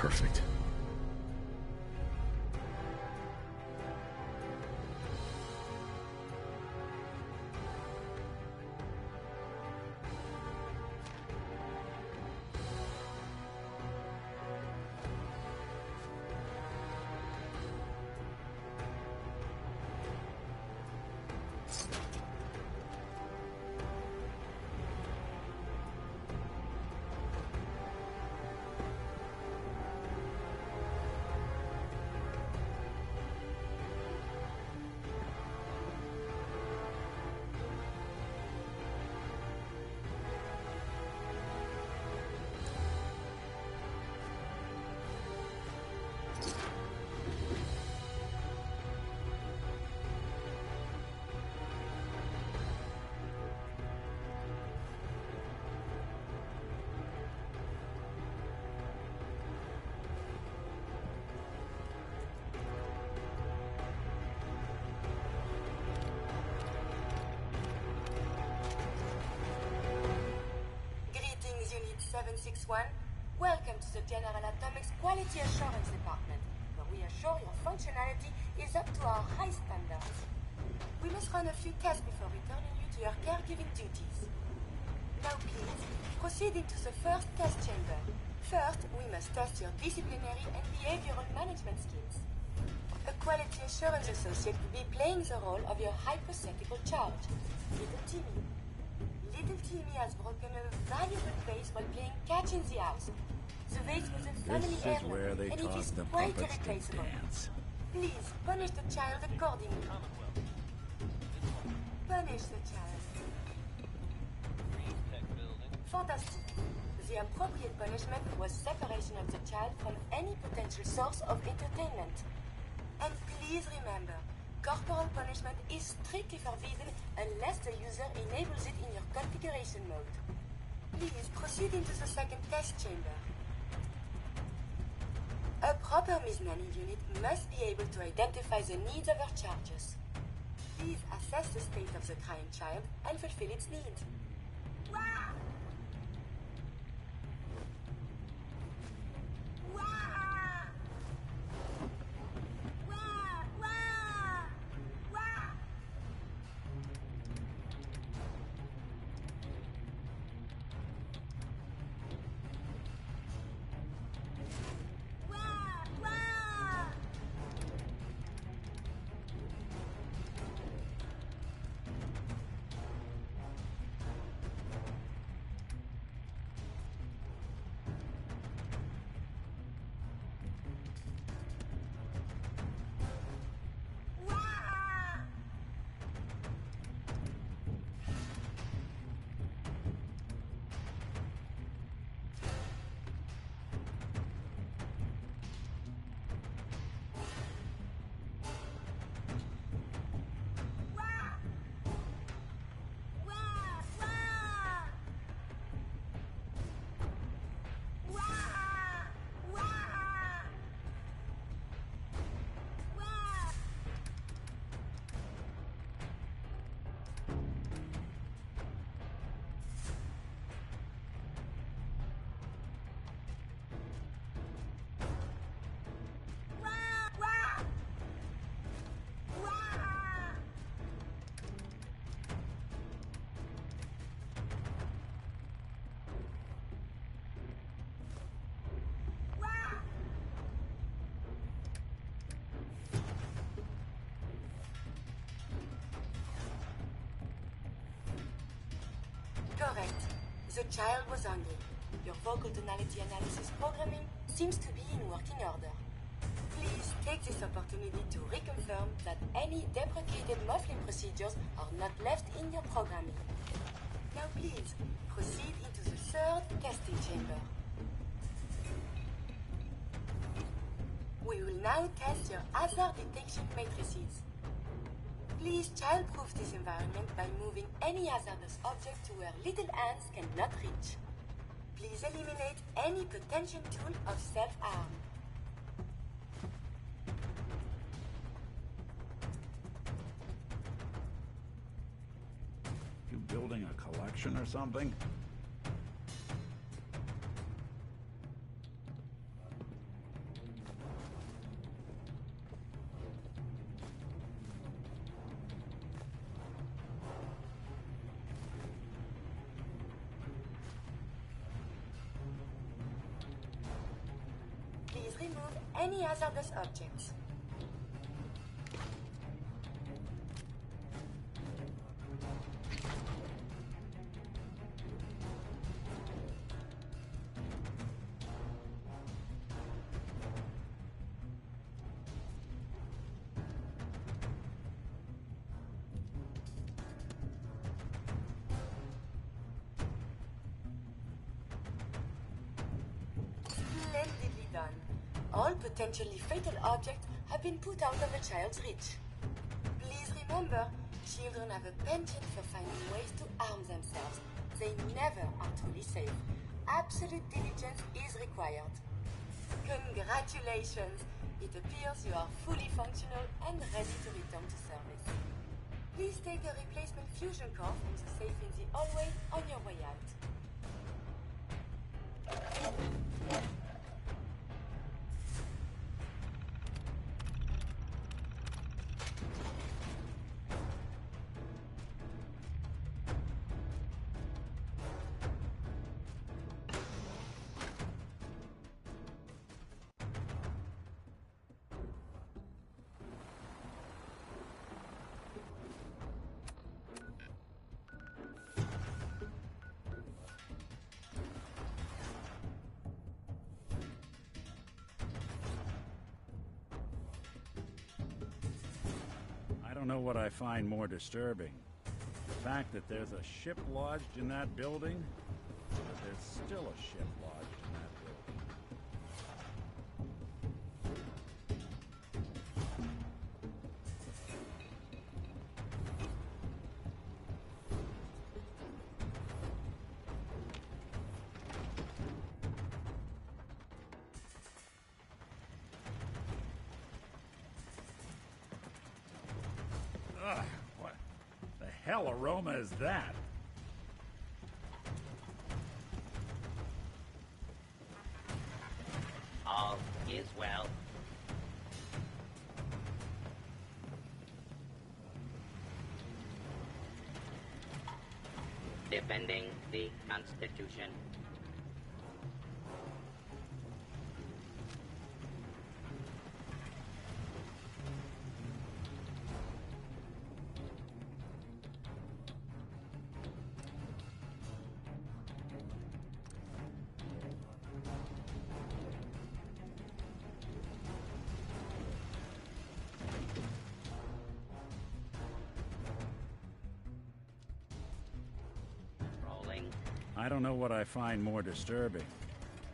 Perfect. Greetings, Unit 761. Welcome to the General Atomics Quality Assurance Department, where we assure your functionality is up to our high standards. We must run a few tests before returning you to your caregiving duties. Now please, proceed into the first test chamber. First, we must test your disciplinary and behavioral management skills. A quality assurance associate will be playing the role of your hypothetical charge, Little Timmy. Little Timmy has broken a valuable vase while playing catch in the house. The vase was a family This is heirloom, where they and it taught is the quite puppets to irreplaceable. dance. Please, punish the child accordingly. Punish the child. Fantastic. The appropriate punishment was separation of the child from any potential source of entertainment. And please remember, corporal punishment is strictly forbidden unless the user enables it in your configuration mode. Please proceed into the second test chamber. A proper Miss Nanny unit must be able to identify the needs of her charges. Please assess the state of the crying child and fulfill its needs. Wah! Correct. The child was hungry. Your vocal tonality analysis programming seems to be in working order. Please take this opportunity to reconfirm that any deprecated muffling procedures are not left in your programming. Now please, proceed into the third testing chamber. We will now test your hazard detection matrices. Please child-proof this environment by moving any hazardous object to where little hands cannot reach. Please eliminate any potential tool of self-harm. You building a collection or something? any hazardous objects. Splendidly done. All potentially fatal objects have been put out of a child's reach. Please remember, children have a penchant for finding ways to harm themselves. They never are truly safe. Absolute diligence is required. Congratulations! It appears you are fully functional and ready to return to service. Please take the replacement fusion core from the safe in the hallway on your way out. I don't know what I find more disturbing. The fact that there's a ship lodged in that building, or that there's still a ship lodged in that building. Ugh, what the hell aroma is that? All is well. Defending the Constitution. I don't know what I find more disturbing.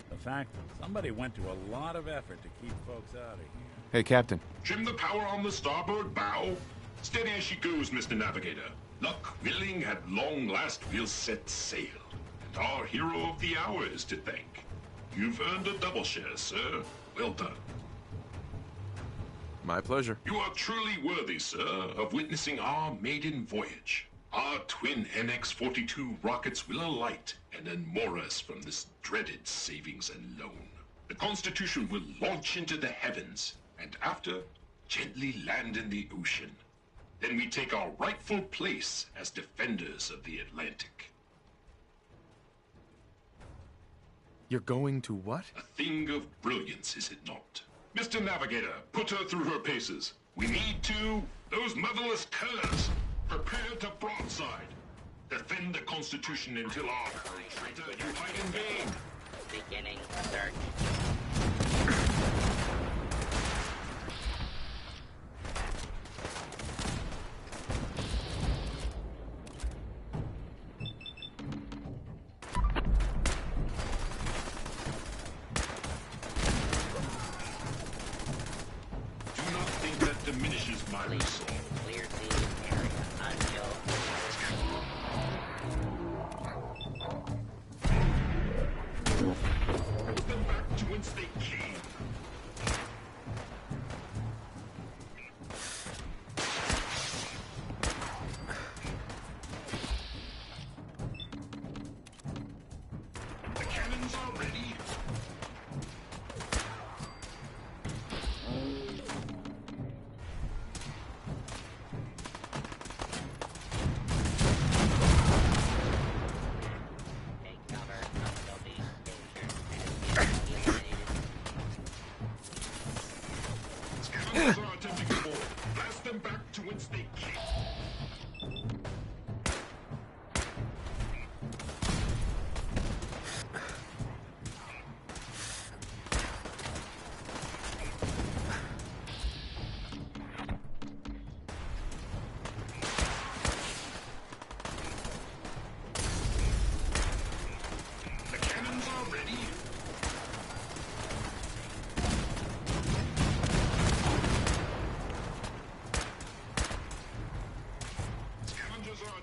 The fact that somebody went to a lot of effort to keep folks out of here. Hey, Captain. Trim the power on the starboard bow. Steady as she goes, Mr. Navigator. Luck willing, at long last we'll set sail. And our hero of the hour is to thank. You've earned a double share, sir. Well done. My pleasure. You are truly worthy, sir, of witnessing our maiden voyage. Our twin NX-42 rockets will alight and unmoor us from this dreaded savings and loan. The Constitution will launch into the heavens, and after, gently land in the ocean. Then we take our rightful place as defenders of the Atlantic. You're going to what? A thing of brilliance, is it not? Mr. Navigator, put her through her paces. We need to... those motherless curs! Prepare to broadside. Defend the Constitution until our traitor you fight in vain. Beginning search. Do not think that diminishes my resolve. Clear the area until... Put them back to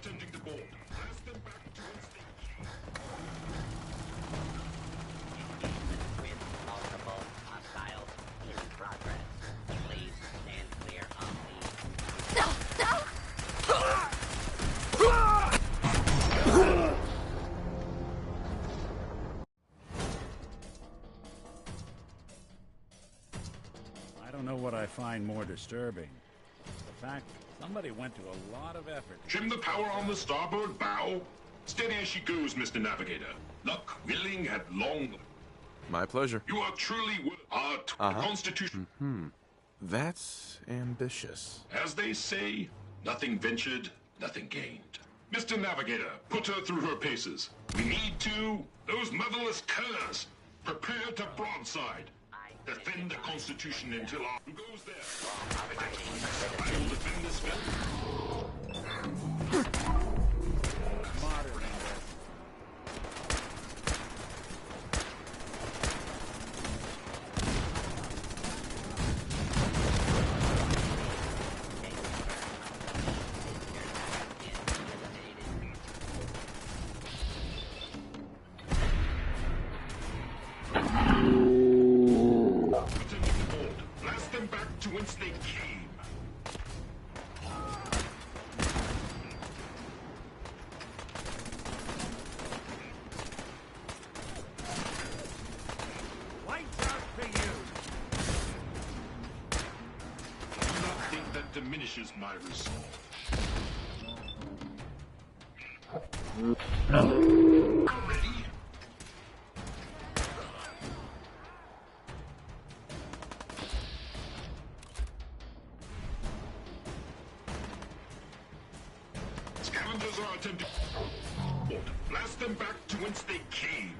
attending the board. Blast them back to whence they came. With multiple hostiles in progress. Please stand clear of I don't know what I find more disturbing. The fact somebody went to a lot of effort to Trim the power on the starboard bow. Steady as she goes, Mr. Navigator. Luck willing had long... My pleasure. You are truly art, the Constitution. That's ambitious. As they say, nothing ventured, nothing gained. Mr. Navigator, put her through her paces. We need to... Those motherless curs! Prepare to broadside. Defend the Constitution until our... Who goes there? I will defend this vessel. Blast them back to whence they came. Lights out for you. Do not think that diminishes my resolve. Already? Scavengers are attempting... Blast them back to whence they came.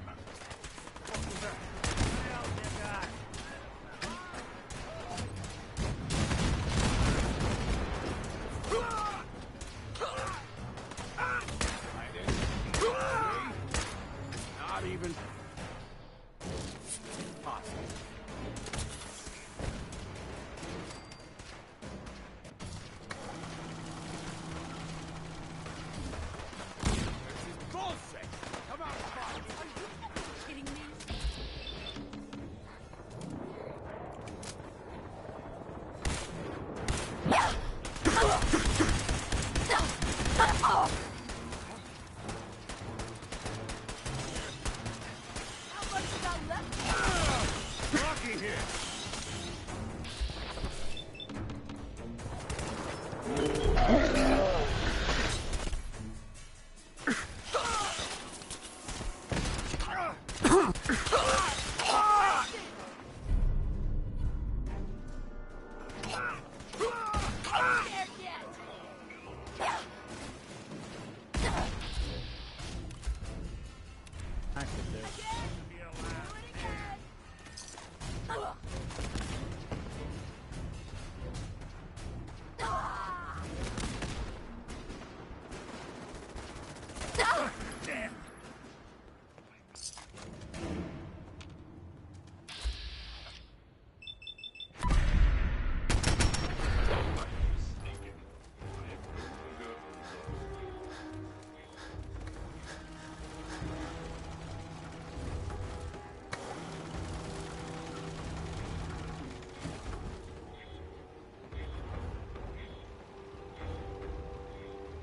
Not even possible. This is bullshit. Come on, Fox. Are you kidding me? Rocky here.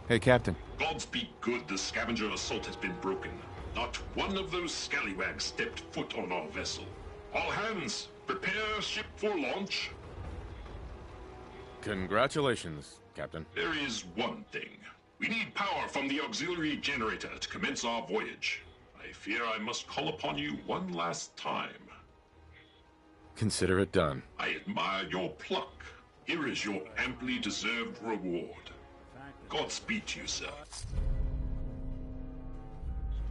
Hey, Captain. Gods be good, the scavenger assault has been broken. Not one of those scallywags stepped foot on our vessel. All hands, prepare ship for launch. Congratulations, Captain. There is one thing. We need power from the auxiliary generator to commence our voyage. I fear I must call upon you one last time. Consider it done. I admire your pluck. Here is your amply deserved reward. Godspeed to you, sir.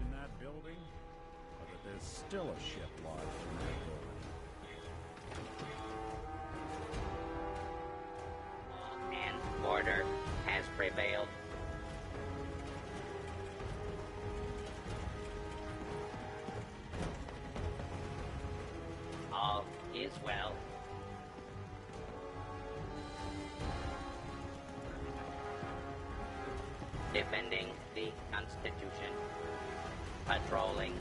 in that building, or that there's still a ship lodged in that building. And order has prevailed. All is well. Defending the Constitution. Patrolling.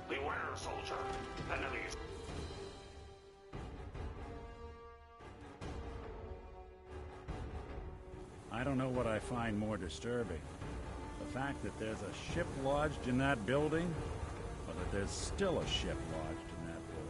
Beware, soldier. Enemies. I don't know what I find more disturbing. The fact that there's a ship lodged in that building, or that there's still a ship lodged in that building.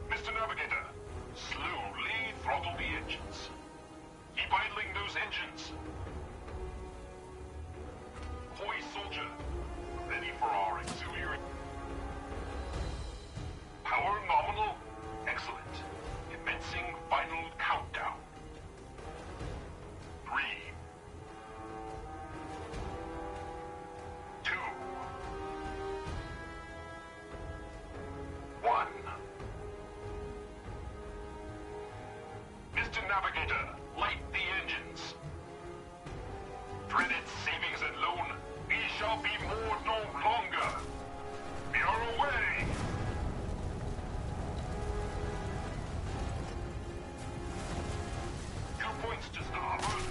Mr. Navigator, slowly throttle the engines. Keep idling those engines. Hoy, soldier. Ready for our auxiliary. Power nominal. Excellent. Commencing final countdown. 3, 2, 1. Mr. Navigator, light the engines. Dreaded savings and loan, we shall be moored no longer. We are away. Two points to starboard.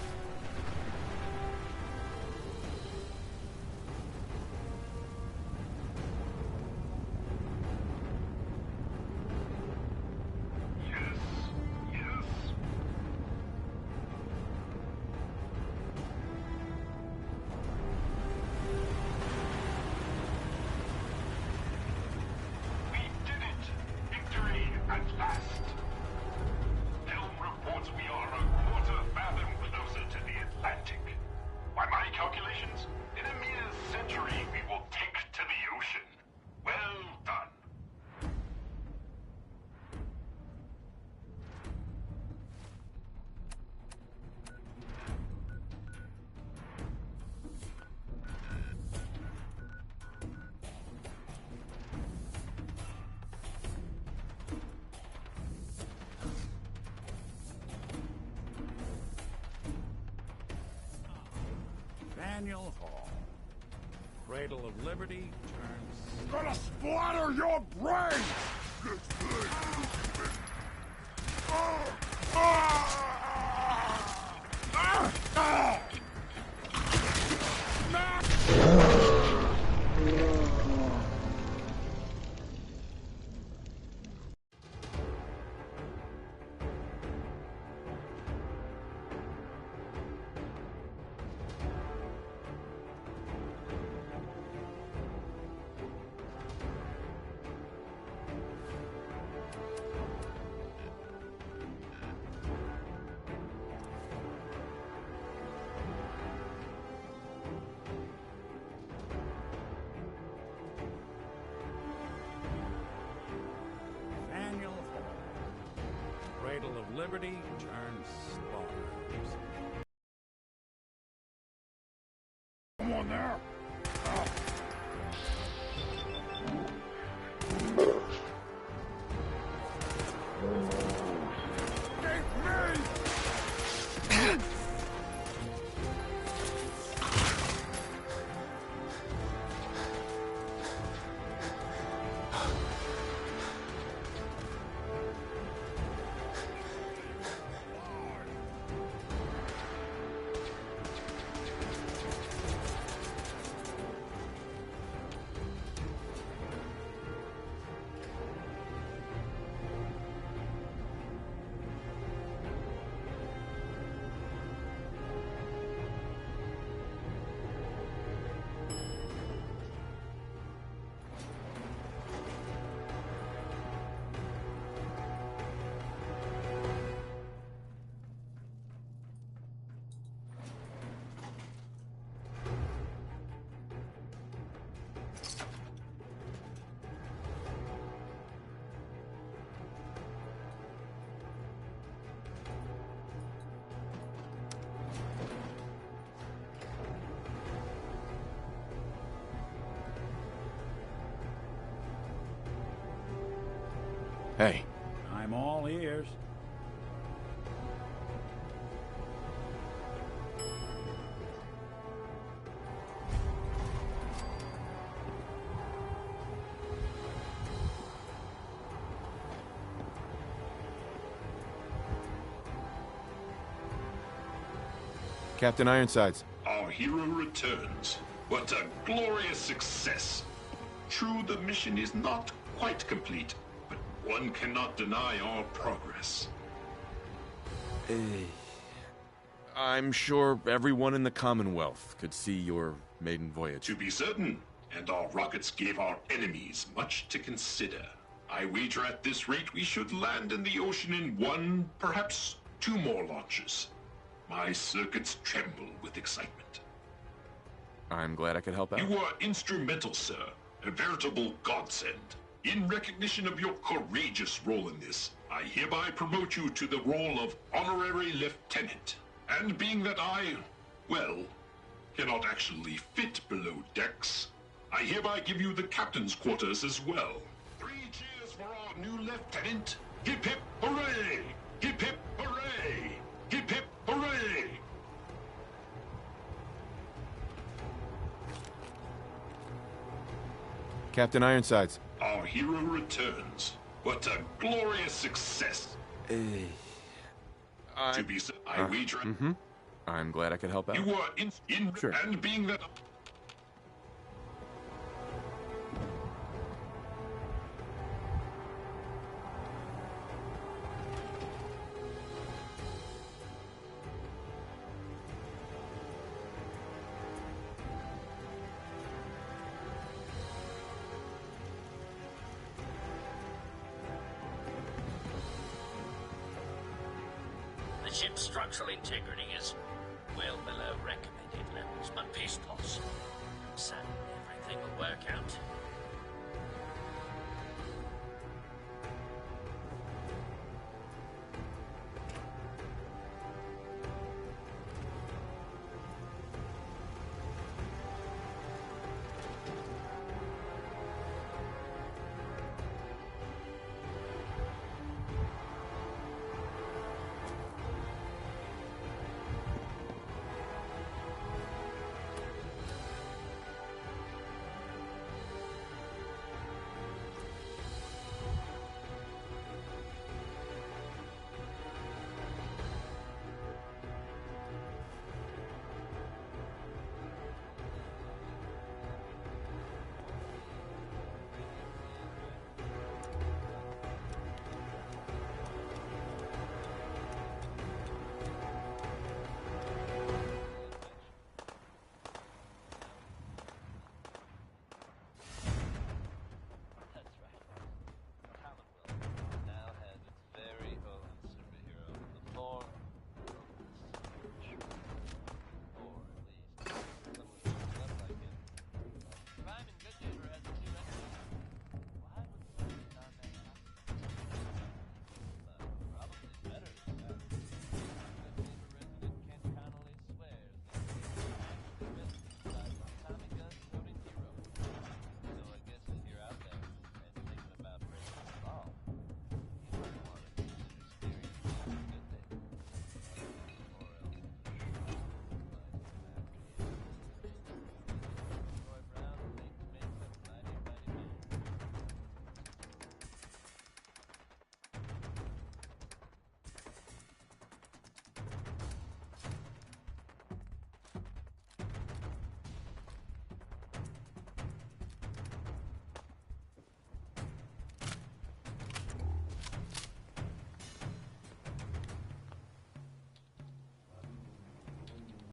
Daniel Hall. Cradle of Liberty turns... I'm gonna splatter your brain! Cradle of Liberty turns slaughter. Come on there! Hey. I'm all ears. Captain Ironsides. Our hero returns. What a glorious success. True, the mission is not quite complete, but one cannot deny our progress. I'm sure everyone in the Commonwealth could see your maiden voyage. To be certain, and our rockets gave our enemies much to consider. I wager at this rate we should land in the ocean in 1, perhaps 2 more launches. My circuits tremble with excitement. I'm glad I could help out. You were instrumental, sir. A veritable godsend. In recognition of your courageous role in this, I hereby promote you to the role of Honorary Lieutenant. And being that I, well, cannot actually fit below decks, I hereby give you the captain's quarters as well. 3 cheers for our new lieutenant. Hip hip hooray! Hip hip hooray! Hip hip hooray! Captain Ironsides. Our hero returns. What a glorious success. To be said, I wager. I'm glad I could help out. You were in Sure. And being that. The ship's structural integrity is well below recommended levels, but pistols. So everything will work out.